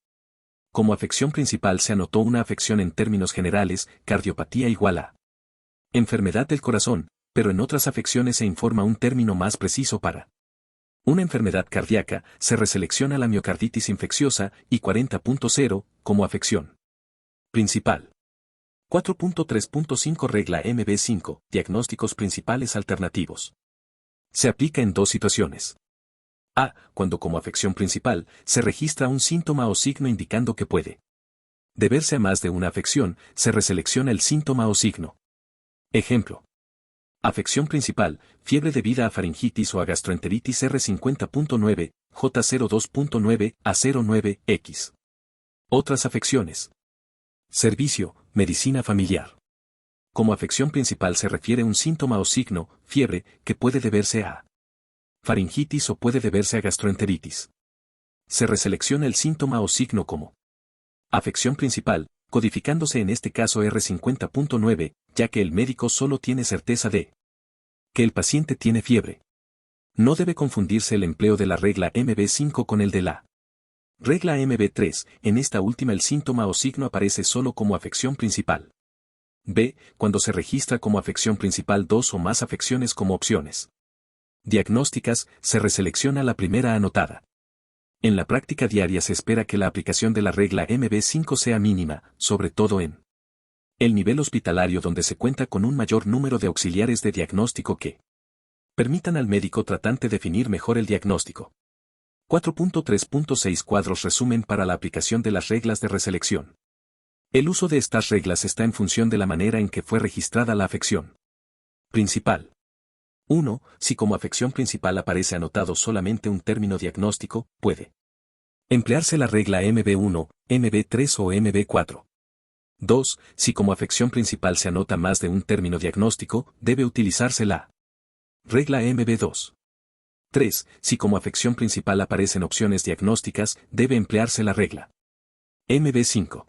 A: Como afección principal se anotó una afección en términos generales, cardiopatía igual a enfermedad del corazón, pero en otras afecciones se informa un término más preciso para una enfermedad cardíaca, se reselecciona la miocarditis infecciosa y 40.0 como afección principal. 4.3.5 Regla MB5, diagnósticos principales alternativos. Se aplica en dos situaciones. A. Cuando como afección principal, se registra un síntoma o signo indicando que puede deberse a más de una afección, se reselecciona el síntoma o signo. Ejemplo. Afección principal, fiebre debida a faringitis o a gastroenteritis R50.9, J02.9 a 09X. Otras afecciones. Servicio, medicina familiar. Como afección principal se refiere un síntoma o signo, fiebre, que puede deberse a faringitis o puede deberse a gastroenteritis. Se reselecciona el síntoma o signo como afección principal, codificándose en este caso R50.9, ya que el médico solo tiene certeza de que el paciente tiene fiebre. No debe confundirse el empleo de la regla MB5 con el de la regla MB3, en esta última el síntoma o signo aparece solo como afección principal. B. Cuando se registra como afección principal dos o más afecciones como opciones diagnósticas, se reselecciona la primera anotada. En la práctica diaria se espera que la aplicación de la regla MB5 sea mínima, sobre todo en el nivel hospitalario donde se cuenta con un mayor número de auxiliares de diagnóstico que permitan al médico tratante definir mejor el diagnóstico. 4.3.6 Cuadros resumen para la aplicación de las reglas de reselección. El uso de estas reglas está en función de la manera en que fue registrada la afección principal. 1. Si como afección principal aparece anotado solamente un término diagnóstico, puede emplearse la regla MB1, MB3 o MB4. 2. Si como afección principal se anota más de un término diagnóstico, debe utilizarse la regla MB2. 3. Si como afección principal aparecen opciones diagnósticas, debe emplearse la regla MB5.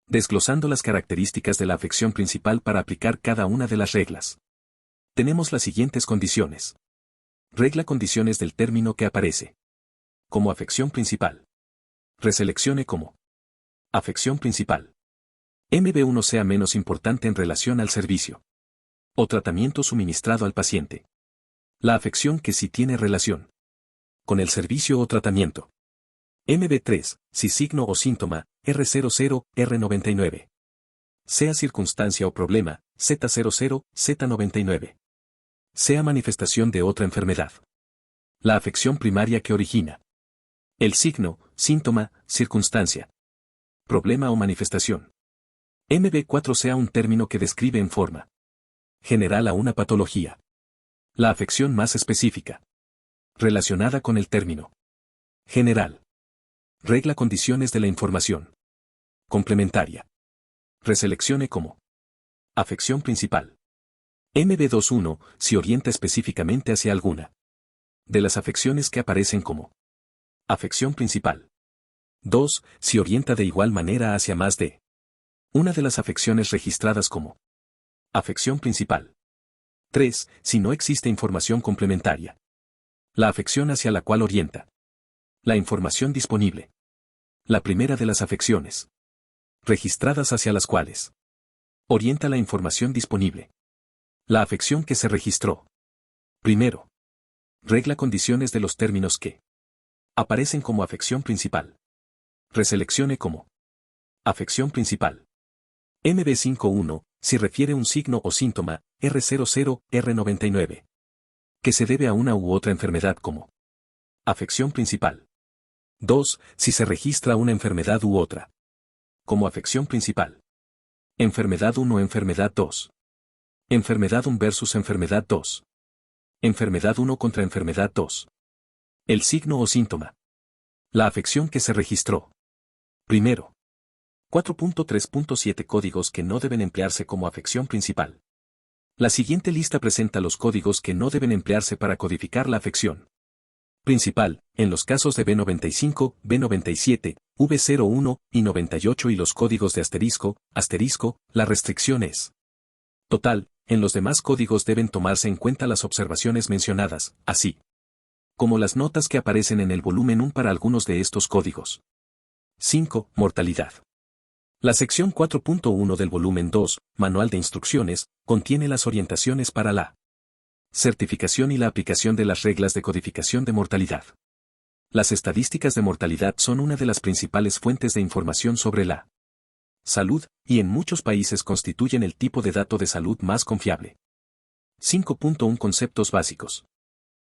A: Desglosando las características de la afección principal para aplicar cada una de las reglas. Tenemos las siguientes condiciones. Regla condiciones del término que aparece como afección principal. Reseleccione como afección principal. MB1 sea menos importante en relación al servicio o tratamiento suministrado al paciente. La afección que sí tiene relación con el servicio o tratamiento. MB3, si signo o síntoma, R00, R99. Sea circunstancia o problema, Z00, Z99. Sea manifestación de otra enfermedad. La afección primaria que origina el signo, síntoma, circunstancia, problema o manifestación. MB4 sea un término que describe en forma general a una patología. La afección más específica relacionada con el término general. Regla condiciones de la información complementaria. Reseleccione como afección principal. MB21 si orienta específicamente hacia alguna de las afecciones que aparecen como afección principal. 2. Si orienta de igual manera hacia más de una de las afecciones registradas como afección principal. 3. Si no existe información complementaria. La afección hacia la cual orienta. La información disponible. La primera de las afecciones registradas hacia las cuales orienta la información disponible. La afección que se registró. Primero. Regla condiciones de los términos que aparecen como afección principal. Reseleccione como afección principal. MB51, si refiere un signo o síntoma, R00, R99. Que se debe a una u otra enfermedad como afección principal. 2. Si se registra una enfermedad u otra como afección principal. Enfermedad 1 enfermedad 2. Enfermedad 1 versus enfermedad 2. Enfermedad 1 contra enfermedad 2. El signo o síntoma. La afección que se registró. Primero. 4.3.7 Códigos que no deben emplearse como afección principal. La siguiente lista presenta los códigos que no deben emplearse para codificar la afección principal, en los casos de B95, B97, V01 y 98 y los códigos de asterisco, la restricción es total. En los demás códigos deben tomarse en cuenta las observaciones mencionadas, así como las notas que aparecen en el volumen 1 para algunos de estos códigos. 5. Mortalidad. La sección 4.1 del volumen 2, Manual de Instrucciones, contiene las orientaciones para la certificación y la aplicación de las reglas de codificación de mortalidad. Las estadísticas de mortalidad son una de las principales fuentes de información sobre la salud, y en muchos países constituyen el tipo de dato de salud más confiable. 5.1 Conceptos básicos.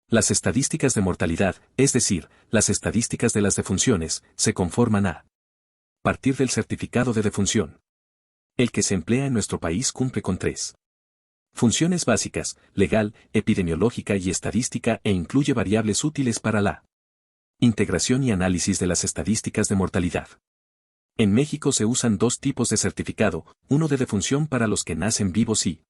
A: Las estadísticas de mortalidad, es decir, las estadísticas de las defunciones, se conforman a partir del certificado de defunción. El que se emplea en nuestro país cumple con 3 funciones básicas: legal, epidemiológica y estadística, e incluye variables útiles para la integración y análisis de las estadísticas de mortalidad. En México se usan dos tipos de certificado, uno de defunción para los que nacen vivos y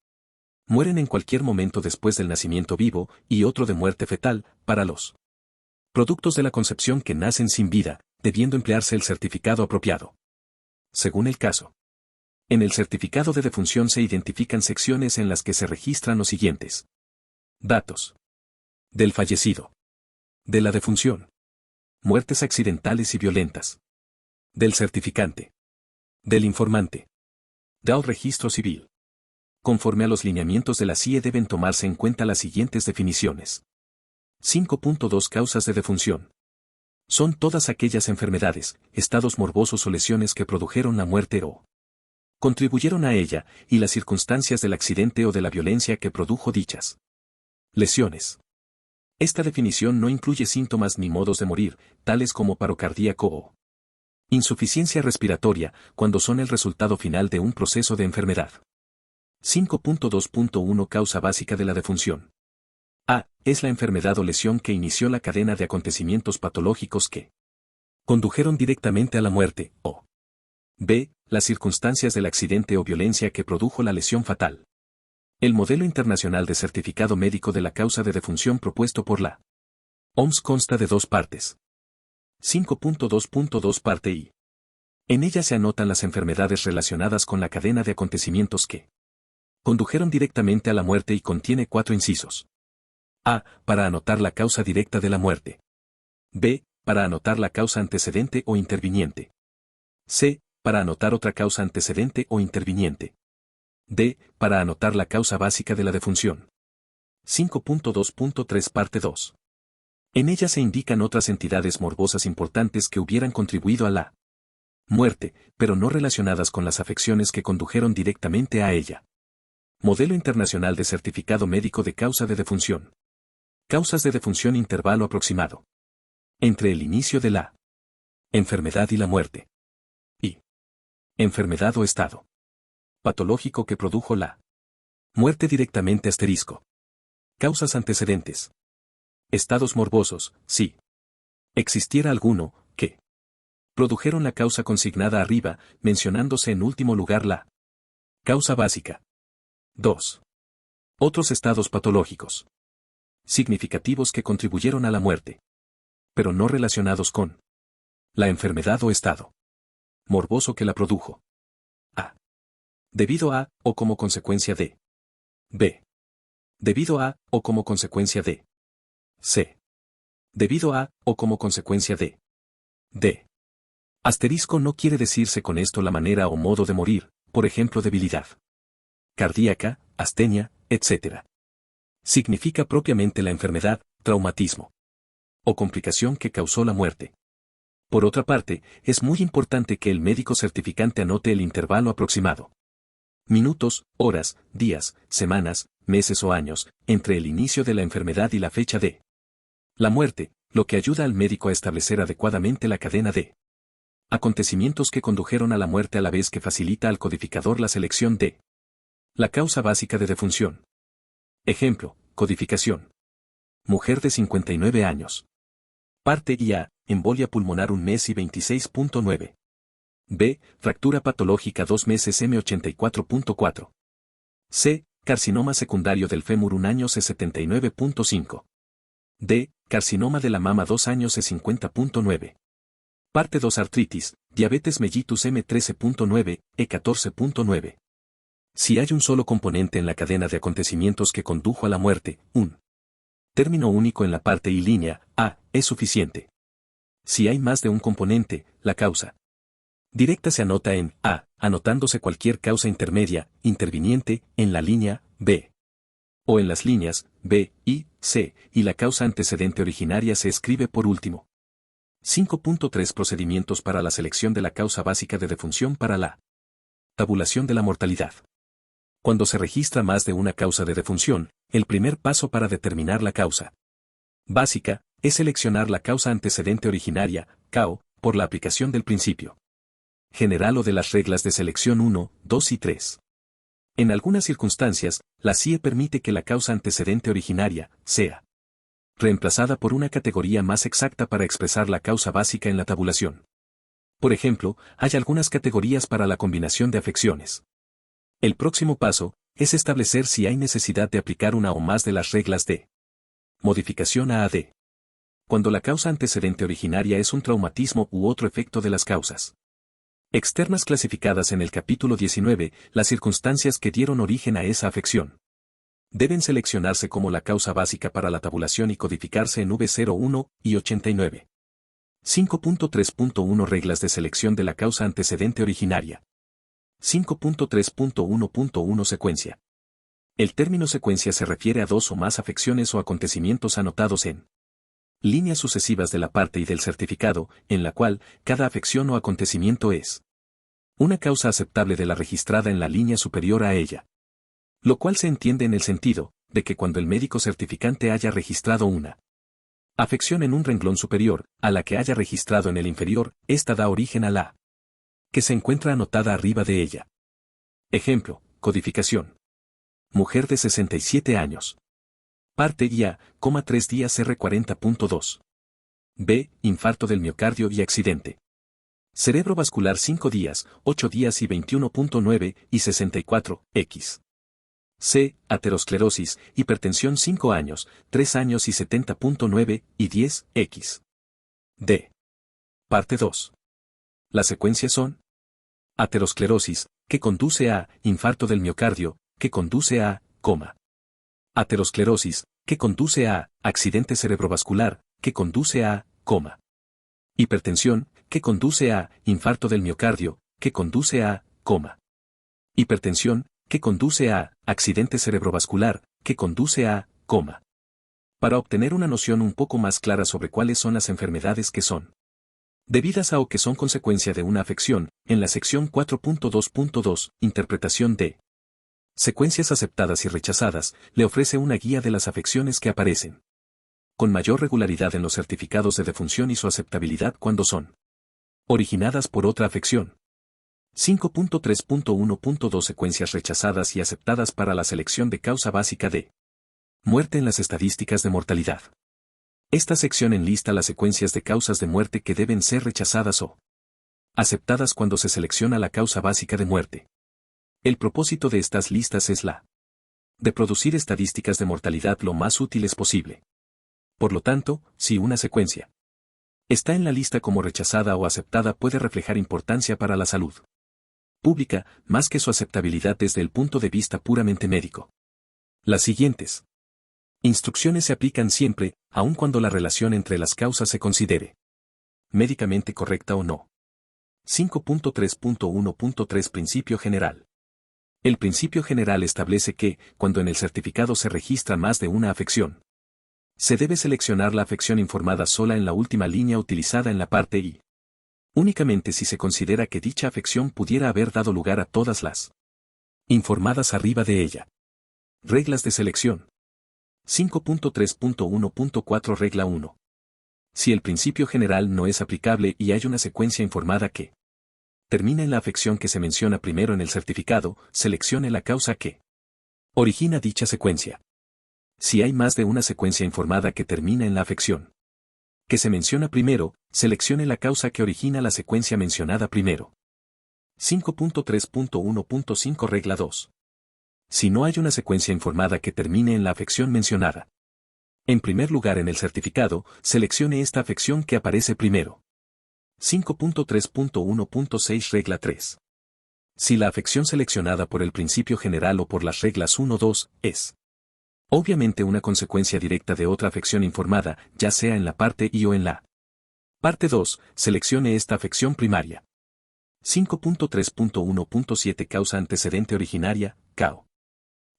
A: mueren en cualquier momento después del nacimiento vivo, y otro de muerte fetal, para los productos de la concepción que nacen sin vida, debiendo emplearse el certificado apropiado según el caso. En el certificado de defunción se identifican secciones en las que se registran los siguientes datos: del fallecido, de la defunción, muertes accidentales y violentas, del certificante, del informante, del registro civil. Conforme a los lineamientos de la CIE deben tomarse en cuenta las siguientes definiciones. 5.2 Causas de defunción. Son todas aquellas enfermedades, estados morbosos o lesiones que produjeron la muerte o contribuyeron a ella, y las circunstancias del accidente o de la violencia que produjo dichas lesiones. Esta definición no incluye síntomas ni modos de morir, tales como paro cardíaco o insuficiencia respiratoria, cuando son el resultado final de un proceso de enfermedad. 5.2.1 Causa básica de la defunción. A. Es la enfermedad o lesión que inició la cadena de acontecimientos patológicos que condujeron directamente a la muerte, o B. las circunstancias del accidente o violencia que produjo la lesión fatal. El modelo internacional de certificado médico de la causa de defunción propuesto por la OMS consta de dos partes. 5.2.2 Parte I. En ella se anotan las enfermedades relacionadas con la cadena de acontecimientos que condujeron directamente a la muerte y contiene 4 incisos. A. Para anotar la causa directa de la muerte. B. Para anotar la causa antecedente o interviniente. C. Para anotar otra causa antecedente o interviniente. D. Para anotar la causa básica de la defunción. 5.2.3 Parte 2. En ella se indican otras entidades morbosas importantes que hubieran contribuido a la muerte, pero no relacionadas con las afecciones que condujeron directamente a ella. Modelo Internacional de Certificado Médico de Causa de Defunción. Causas de defunción intervalo aproximado. Entre el inicio de la enfermedad y la muerte. Y enfermedad o estado patológico que produjo la muerte directamente asterisco. Causas antecedentes. Estados morbosos, si existiera alguno, que produjeron la causa consignada arriba, mencionándose en último lugar la causa básica. 2. Otros estados patológicos significativos que contribuyeron a la muerte, pero no relacionados con la enfermedad o estado morboso que la produjo. A. Debido a, o como consecuencia de. B. Debido a, o como consecuencia de. C. Debido a, o como consecuencia de. D. Asterisco no quiere decirse con esto la manera o modo de morir, por ejemplo debilidad cardíaca, astenia, etc. Significa propiamente la enfermedad, traumatismo o complicación que causó la muerte. Por otra parte, es muy importante que el médico certificante anote el intervalo aproximado. Minutos, horas, días, semanas, meses o años, entre el inicio de la enfermedad y la fecha de la muerte, lo que ayuda al médico a establecer adecuadamente la cadena de acontecimientos que condujeron a la muerte a la vez que facilita al codificador la selección de la causa básica de defunción. Ejemplo, codificación. Mujer de 59 años. Parte IA, embolia pulmonar 1 mes y 26.9. B, fractura patológica 2 meses M84.4. C, carcinoma secundario del fémur 1 año C79.5. D, carcinoma de la mama 2 años C50.9. Parte 2 artritis, diabetes mellitus M13.9, E14.9. Si hay un solo componente en la cadena de acontecimientos que condujo a la muerte, un término único en la parte y línea A es suficiente. Si hay más de un componente, la causa directa se anota en A, anotándose cualquier causa intermedia, interviniente, en la línea B. O en las líneas B y C, y la causa antecedente originaria se escribe por último. 5.3 Procedimientos para la selección de la causa básica de defunción para la tabulación de la mortalidad. Cuando se registra más de una causa de defunción, el primer paso para determinar la causa básica es seleccionar la causa antecedente originaria, CAO, por la aplicación del principio general o de las reglas de selección 1, 2 y 3. En algunas circunstancias, la CIE permite que la causa antecedente originaria sea reemplazada por una categoría más exacta para expresar la causa básica en la tabulación. Por ejemplo, hay algunas categorías para la combinación de afecciones. El próximo paso es establecer si hay necesidad de aplicar una o más de las reglas de modificación A a D. Cuando la causa antecedente originaria es un traumatismo u otro efecto de las causas externas clasificadas en el capítulo 19, las circunstancias que dieron origen a esa afección deben seleccionarse como la causa básica para la tabulación y codificarse en V01 y 89. 5.3.1 Reglas de selección de la causa antecedente originaria. 5.3.1.1 Secuencia. El término secuencia se refiere a dos o más afecciones o acontecimientos anotados en líneas sucesivas de la parte y del certificado, en la cual cada afección o acontecimiento es una causa aceptable de la registrada en la línea superior a ella. Lo cual se entiende en el sentido de que cuando el médico certificante haya registrado una afección en un renglón superior, a la que haya registrado en el inferior, ésta da origen a la que se encuentra anotada arriba de ella. Ejemplo, codificación. Mujer de 67 años. Parte IA, 3 días R40.2. B, infarto del miocardio y accidente. Cerebro vascular 5 días, 8 días y 21.9 y 64, X. C. Aterosclerosis, hipertensión 5 años, 3 años y 70.9 y 10, X. D. Parte 2. Las secuencias son: aterosclerosis, que conduce a infarto del miocardio, que conduce a coma. Aterosclerosis, que conduce a accidente cerebrovascular, que conduce a coma. Hipertensión, que conduce a infarto del miocardio, que conduce a coma. Hipertensión, que conduce a accidente cerebrovascular, que conduce a coma. Para obtener una noción un poco más clara sobre cuáles son las enfermedades que son debidas a o que son consecuencia de una afección, en la sección 4.2.2, interpretación de secuencias aceptadas y rechazadas, le ofrece una guía de las afecciones que aparecen con mayor regularidad en los certificados de defunción y su aceptabilidad cuando son originadas por otra afección. 5.3.1.2 Secuencias rechazadas y aceptadas para la selección de causa básica de muerte en las estadísticas de mortalidad. Esta sección enlista las secuencias de causas de muerte que deben ser rechazadas o aceptadas cuando se selecciona la causa básica de muerte. El propósito de estas listas es la de producir estadísticas de mortalidad lo más útiles posible. Por lo tanto, si una secuencia está en la lista como rechazada o aceptada, puede reflejar importancia para la salud pública, más que su aceptabilidad desde el punto de vista puramente médico. Las siguientes instrucciones se aplican siempre, aun cuando la relación entre las causas se considere médicamente correcta o no. 5.3.1.3 Principio general. El principio general establece que, cuando en el certificado se registra más de una afección, se debe seleccionar la afección informada sola en la última línea utilizada en la parte I. Únicamente si se considera que dicha afección pudiera haber dado lugar a todas las informadas arriba de ella. Reglas de selección. 5.3.1.4 Regla 1. Si el principio general no es aplicable y hay una secuencia informada que termina en la afección que se menciona primero en el certificado, seleccione la causa que origina dicha secuencia. Si hay más de una secuencia informada que termina en la afección que se menciona primero, seleccione la causa que origina la secuencia mencionada primero. 5.3.1.5 Regla 2. Si no hay una secuencia informada que termine en la afección mencionada en primer lugar en el certificado, seleccione esta afección que aparece primero. 5.3.1.6 Regla 3. Si la afección seleccionada por el principio general o por las reglas 1-2 es obviamente una consecuencia directa de otra afección informada, ya sea en la parte I o en la parte 2, seleccione esta afección primaria. 5.3.1.7 Causa antecedente originaria, CAO.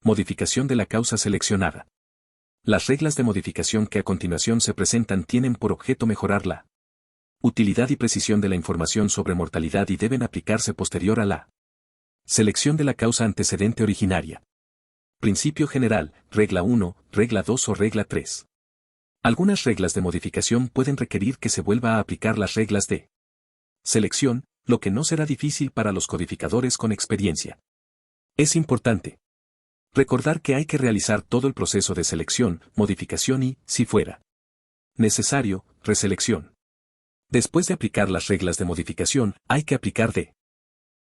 A: Modificación de la causa seleccionada. Las reglas de modificación que a continuación se presentan tienen por objeto mejorar la utilidad y precisión de la información sobre mortalidad y deben aplicarse posterior a la selección de la causa antecedente originaria. Principio general, regla 1, regla 2 o regla 3. Algunas reglas de modificación pueden requerir que se vuelva a aplicar las reglas de selección, lo que no será difícil para los codificadores con experiencia. Es importante recordar que hay que realizar todo el proceso de selección, modificación y, si fuera necesario, reselección. Después de aplicar las reglas de modificación, hay que aplicar de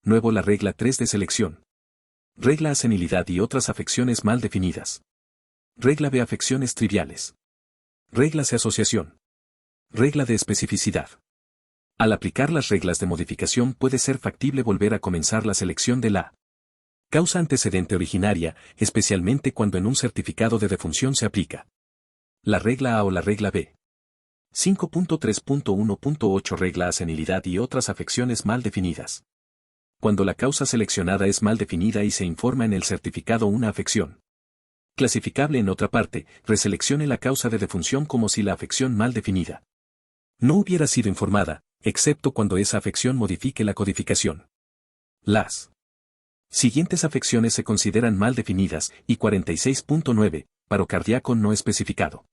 A: nuevo la regla 3 de selección. Regla A senilidad y otras afecciones mal definidas. Regla B afecciones triviales. Regla C asociación. Regla de especificidad. Al aplicar las reglas de modificación puede ser factible volver a comenzar la selección de la causa antecedente originaria, especialmente cuando en un certificado de defunción se aplica la regla A o la regla B. 5.3.1.8 Regla A senilidad y otras afecciones mal definidas. Cuando la causa seleccionada es mal definida y se informa en el certificado una afección clasificable en otra parte, reseleccione la causa de defunción como si la afección mal definida no hubiera sido informada, excepto cuando esa afección modifique la codificación. Las siguientes afecciones se consideran mal definidas, y 46.9, paro cardíaco no especificado.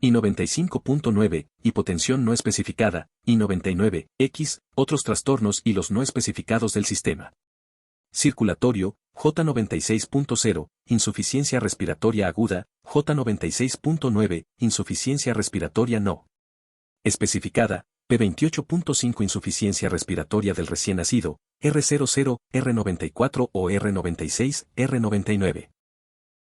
A: Y 95.9, hipotensión no especificada, y 99, X, otros trastornos y los no especificados del sistema circulatorio, J96.0, insuficiencia respiratoria aguda, J96.9, insuficiencia respiratoria no especificada, P28.5 insuficiencia respiratoria del recién nacido, R00, R94 o R96, R99.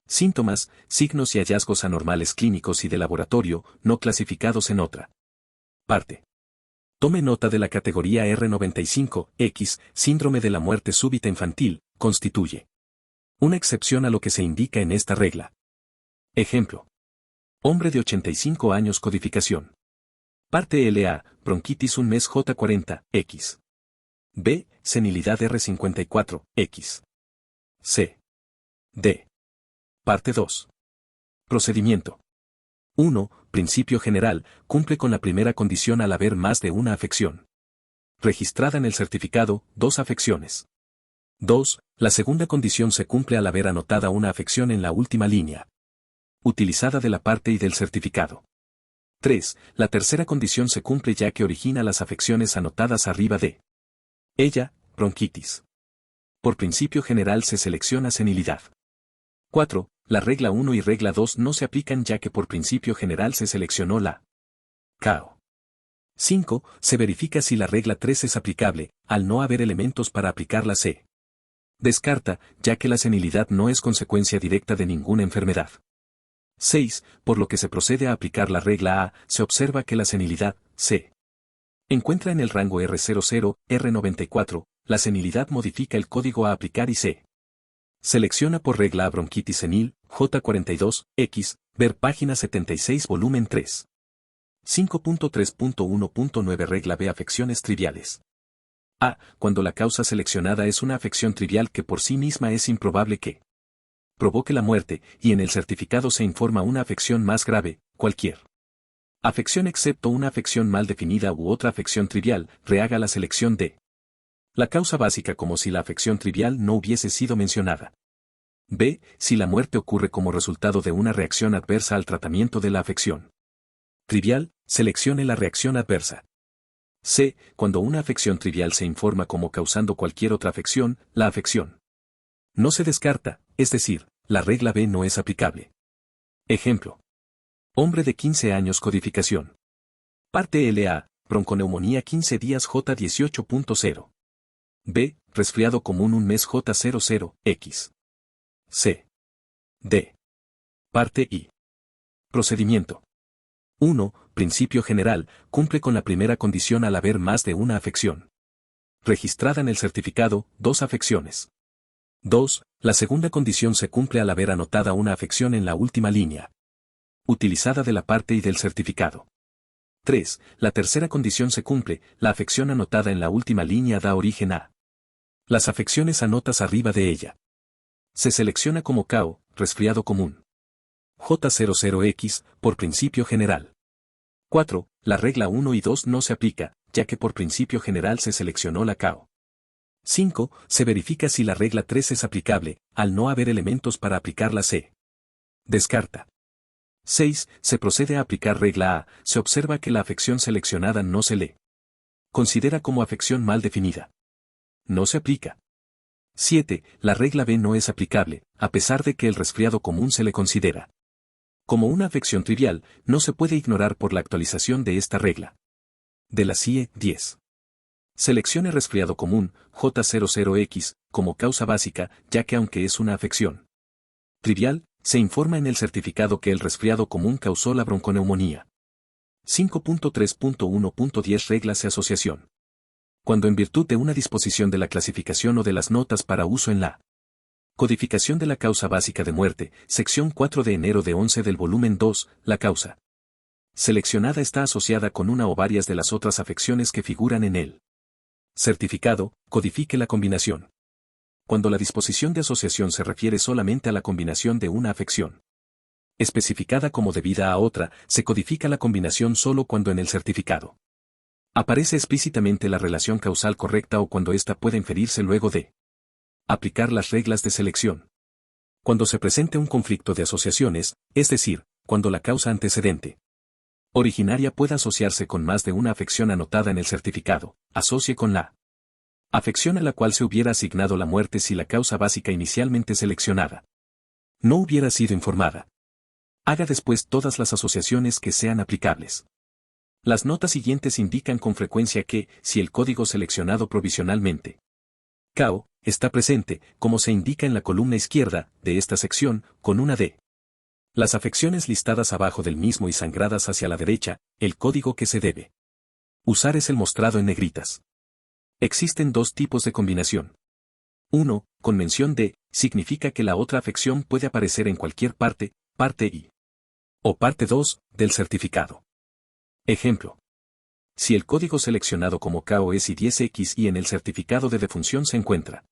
A: Síntomas, signos y hallazgos anormales clínicos y de laboratorio, no clasificados en otra parte. Tome nota de la categoría R95X, síndrome de la muerte súbita infantil, constituye una excepción a lo que se indica en esta regla. Ejemplo. Hombre de 85 años codificación. Parte LA, bronquitis un mes J40, X. B, senilidad R54, X. C. D. Parte 2. Procedimiento. 1. Principio general, cumple con la primera condición al haber más de una afección registrada en el certificado, 2 afecciones. 2. La segunda condición se cumple al haber anotada una afección en la última línea utilizada de la parte y del certificado. 3. La tercera condición se cumple ya que origina las afecciones anotadas arriba de ella, bronquitis. Por principio general se selecciona senilidad. 4. La regla 1 y regla 2 no se aplican ya que por principio general se seleccionó la CAO. 5. Se verifica si la regla 3 es aplicable, al no haber elementos para aplicar la C. Descarta, ya que la senilidad no es consecuencia directa de ninguna enfermedad. 6. Por lo que se procede a aplicar la regla A, se observa que la senilidad, C, encuentra en el rango R00, R94, la senilidad modifica el código a aplicar y C. Selecciona por regla A bronquitis senil, J42, X, ver página 76 volumen 3. 5.3.1.9 Regla B afecciones triviales. A. Cuando la causa seleccionada es una afección trivial que por sí misma es improbable que provoque la muerte, y en el certificado se informa una afección más grave, cualquier afección excepto una afección mal definida u otra afección trivial, rehaga la selección de la causa básica como si la afección trivial no hubiese sido mencionada. B. Si la muerte ocurre como resultado de una reacción adversa al tratamiento de la afección trivial, seleccione la reacción adversa. C. Cuando una afección trivial se informa como causando cualquier otra afección, la afección no se descarta, es decir, la regla B no es aplicable. Ejemplo. Hombre de 15 años codificación. Parte LA, bronconeumonía 15 días J18.0. B. Resfriado común un mes J00, X. C. D. Parte I. Procedimiento. 1. Principio general, cumple con la primera condición al haber más de una afección registrada en el certificado, 2 afecciones. 2. La segunda condición se cumple al haber anotada una afección en la última línea utilizada de la parte y del certificado. 3. La tercera condición se cumple, la afección anotada en la última línea da origen a las afecciones anotadas arriba de ella. Se selecciona como CAO, resfriado común. J00X, por principio general. 4. La regla 1 y 2 no se aplica, ya que por principio general se seleccionó la CAO. 5. Se verifica si la regla 3 es aplicable, al no haber elementos para aplicar la C. Descarta. 6. Se procede a aplicar regla A, se observa que la afección seleccionada no se le considera como afección mal definida. No se aplica. 7. La regla B no es aplicable, a pesar de que el resfriado común se le considera como una afección trivial, no se puede ignorar por la actualización de esta regla. De la CIE 10. Seleccione resfriado común, J00X, como causa básica, ya que aunque es una afección trivial, se informa en el certificado que el resfriado común causó la bronconeumonía. 5.3.1.10 Reglas de asociación. Cuando en virtud de una disposición de la clasificación o de las notas para uso en la codificación de la causa básica de muerte, sección 4 de enero de 11 del volumen 2, la causa seleccionada está asociada con una o varias de las otras afecciones que figuran en el certificado, codifique la combinación. Cuando la disposición de asociación se refiere solamente a la combinación de una afección especificada como debida a otra, se codifica la combinación solo cuando en el certificado aparece explícitamente la relación causal correcta o cuando ésta puede inferirse luego de aplicar las reglas de selección. Cuando se presente un conflicto de asociaciones, es decir, cuando la causa antecedente originaria pueda asociarse con más de una afección anotada en el certificado, asocie con la afección a la cual se hubiera asignado la muerte si la causa básica inicialmente seleccionada no hubiera sido informada. Haga después todas las asociaciones que sean aplicables. Las notas siguientes indican con frecuencia que, si el código seleccionado provisionalmente CAO está presente, como se indica en la columna izquierda de esta sección, con una D. Las afecciones listadas abajo del mismo y sangradas hacia la derecha, el código que se debe usar es el mostrado en negritas. Existen dos tipos de combinación. 1. Con mención de, significa que la otra afección puede aparecer en cualquier parte, parte I. O parte 2, del certificado. Ejemplo. Si el código seleccionado como CAO es I10X y en el certificado de defunción se encuentra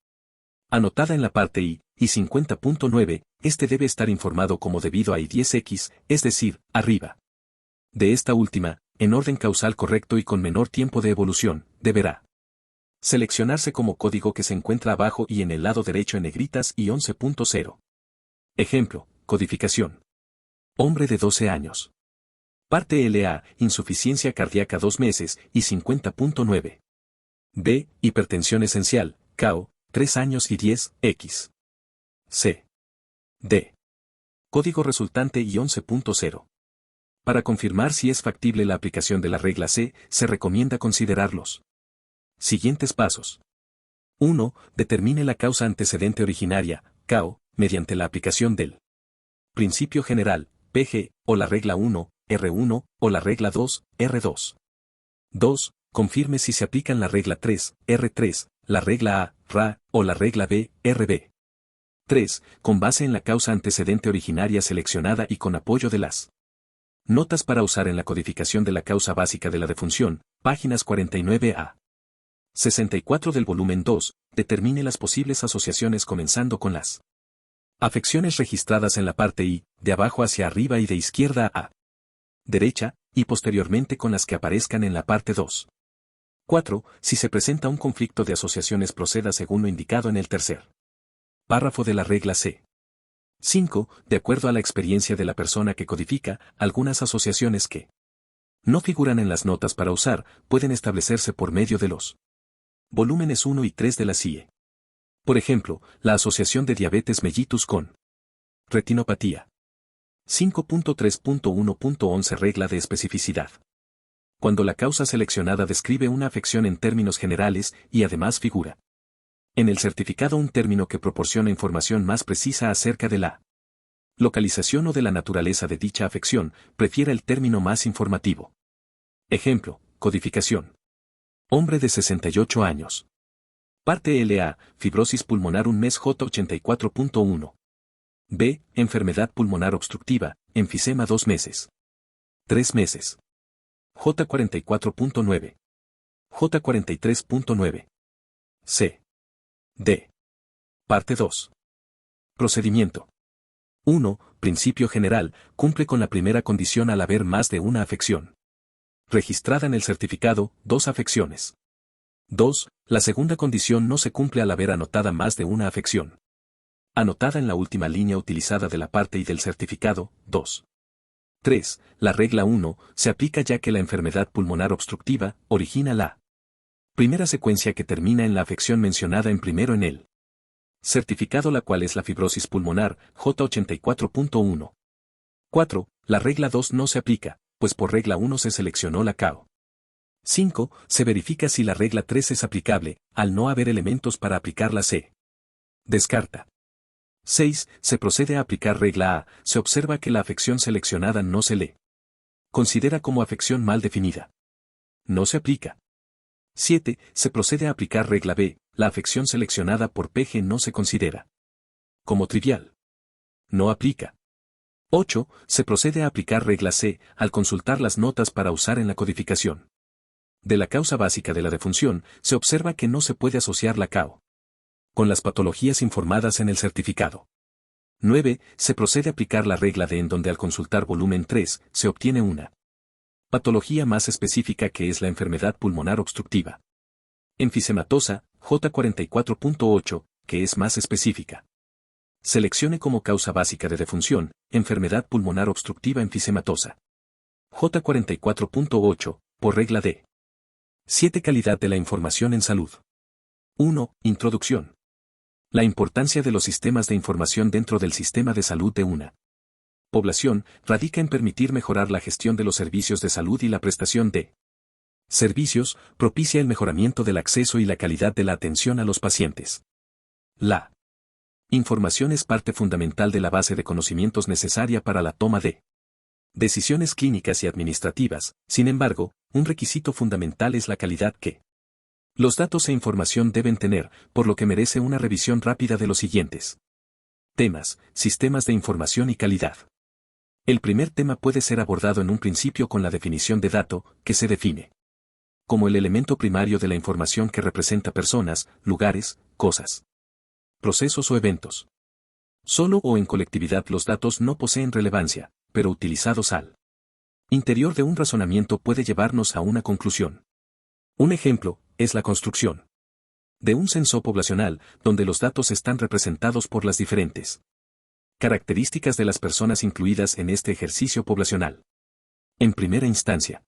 A: anotada en la parte I, I50.9, este debe estar informado como debido a I10X, es decir, arriba. De esta última, en orden causal correcto y con menor tiempo de evolución, deberá seleccionarse como código que se encuentra abajo y en el lado derecho en negritas y 11.0. Ejemplo, codificación. Hombre de 12 años. Parte LA, insuficiencia cardíaca 2 meses y 50.9. B, hipertensión esencial, CAO, 3 años y 10, X. C. D. Código resultante y 11.0. Para confirmar si es factible la aplicación de la regla C, se recomienda considerar los siguientes pasos. 1. Determine la causa antecedente originaria, CAO, mediante la aplicación del principio general, PG, o la regla 1, R1, o la regla 2, R2. 2. Confirme si se aplican la regla 3, R3, la regla A, RA, o la regla B, RB. 3. Con base en la causa antecedente originaria seleccionada y con apoyo de las notas para usar en la codificación de la causa básica de la defunción, páginas 49 a 64 del volumen 2, determine las posibles asociaciones comenzando con las afecciones registradas en la parte I, de abajo hacia arriba y de izquierda a derecha, y posteriormente con las que aparezcan en la parte 2. 4. Si se presenta un conflicto de asociaciones proceda según lo indicado en el tercer párrafo de la regla C. 5. De acuerdo a la experiencia de la persona que codifica, algunas asociaciones que no figuran en las notas para usar, pueden establecerse por medio de los volúmenes 1 y 3 de la CIE. Por ejemplo, la asociación de diabetes mellitus con retinopatía. 5.3.1.11 Regla de especificidad. Cuando la causa seleccionada describe una afección en términos generales y además figura en el certificado un término que proporciona información más precisa acerca de la localización o de la naturaleza de dicha afección, prefiera el término más informativo. Ejemplo, codificación. Hombre de 68 años. Parte LA, fibrosis pulmonar un mes J84.1. B, enfermedad pulmonar obstructiva, enfisema 2 meses. 3 meses. J44.9. J43.9. C. D. Parte 2. Procedimiento. 1. Principio general, cumple con la primera condición al haber más de una afección registrada en el certificado, 2 afecciones. 2. La segunda condición no se cumple al haber anotada más de una afección anotada en la última línea utilizada de la parte y del certificado, 2. 3. La regla 1 se aplica ya que la enfermedad pulmonar obstructiva origina la primera secuencia que termina en la afección mencionada en primero en el certificado, la cual es la fibrosis pulmonar, J84.1. 4. La regla 2 no se aplica, pues por regla 1 se seleccionó la CAO. 5. Se verifica si la regla 3 es aplicable, al no haber elementos para aplicar la C. Descarta. 6. Se procede a aplicar regla A, se observa que la afección seleccionada no se le considera como afección mal definida. No se aplica. 7. Se procede a aplicar regla B, la afección seleccionada por PG no se considera como trivial. No aplica. 8. Se procede a aplicar regla C, al consultar las notas para usar en la codificación de la causa básica de la defunción, se observa que no se puede asociar la CAO con las patologías informadas en el certificado. 9. Se procede a aplicar la regla D, en donde al consultar volumen 3, se obtiene una patología más específica que es la enfermedad pulmonar obstructiva enfisematosa, J44.8, que es más específica. Seleccione como causa básica de defunción, enfermedad pulmonar obstructiva enfisematosa. J44.8, por regla D. 7. Calidad de la información en salud. 1. Introducción. La importancia de los sistemas de información dentro del sistema de salud de una Población, radica en permitir mejorar la gestión de los servicios de salud y la prestación de servicios, propicia el mejoramiento del acceso y la calidad de la atención a los pacientes. La información es parte fundamental de la base de conocimientos necesaria para la toma de decisiones clínicas y administrativas. Sin embargo, un requisito fundamental es la calidad que los datos e información deben tener, por lo que merece una revisión rápida de los siguientes temas: sistemas de información y calidad. El primer tema puede ser abordado en un principio con la definición de dato, que se define como el elemento primario de la información que representa personas, lugares, cosas, procesos o eventos. Solo o en colectividad los datos no poseen relevancia, pero utilizados al interior de un razonamiento puede llevarnos a una conclusión. Un ejemplo es la construcción de un censo poblacional, donde los datos están representados por las diferentes características de las personas incluidas en este ejercicio poblacional. En primera instancia,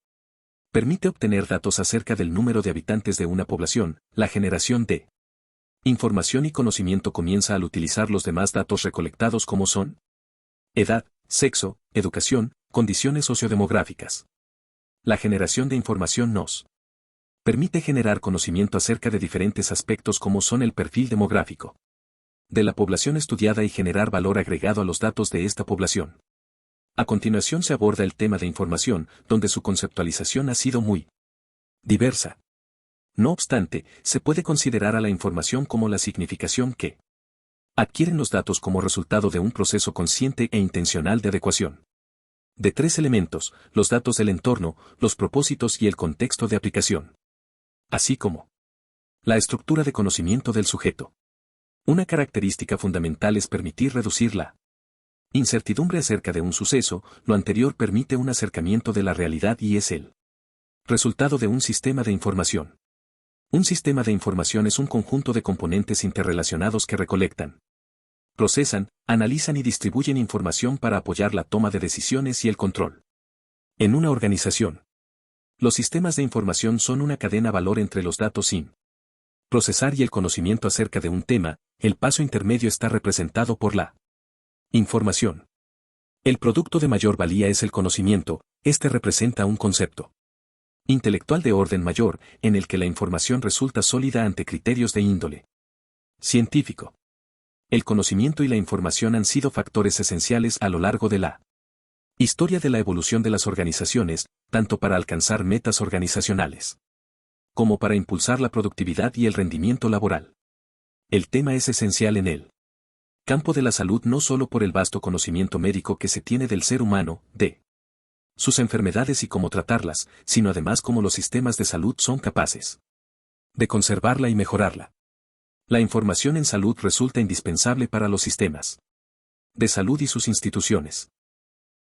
A: permite obtener datos acerca del número de habitantes de una población. La generación de información y conocimiento comienza al utilizar los demás datos recolectados, como son edad, sexo, educación, condiciones sociodemográficas. La generación de información nos permite generar conocimiento acerca de diferentes aspectos, como son el perfil demográfico de la población estudiada, y generar valor agregado a los datos de esta población. A continuación se aborda el tema de información, donde su conceptualización ha sido muy diversa. No obstante, se puede considerar a la información como la significación que adquieren los datos como resultado de un proceso consciente e intencional de adecuación de tres elementos: los datos del entorno, los propósitos y el contexto de aplicación, así como la estructura de conocimiento del sujeto. Una característica fundamental es permitir reducir la incertidumbre acerca de un suceso. Lo anterior permite un acercamiento de la realidad y es el resultado de un sistema de información. Un sistema de información es un conjunto de componentes interrelacionados que recolectan, procesan, analizan y distribuyen información para apoyar la toma de decisiones y el control. En una organización, los sistemas de información son una cadena valor entre los datos sin procesar y el conocimiento acerca de un tema. El paso intermedio está representado por la información. El producto de mayor valía es el conocimiento. Este representa un concepto intelectual de orden mayor, en el que la información resulta sólida ante criterios de índole científico. El conocimiento y la información han sido factores esenciales a lo largo de la historia de la evolución de las organizaciones, tanto para alcanzar metas organizacionales como para impulsar la productividad y el rendimiento laboral. El tema es esencial en el campo de la salud, no solo por el vasto conocimiento médico que se tiene del ser humano, de sus enfermedades y cómo tratarlas, sino además cómo los sistemas de salud son capaces de conservarla y mejorarla. La información en salud resulta indispensable para los sistemas de salud y sus instituciones.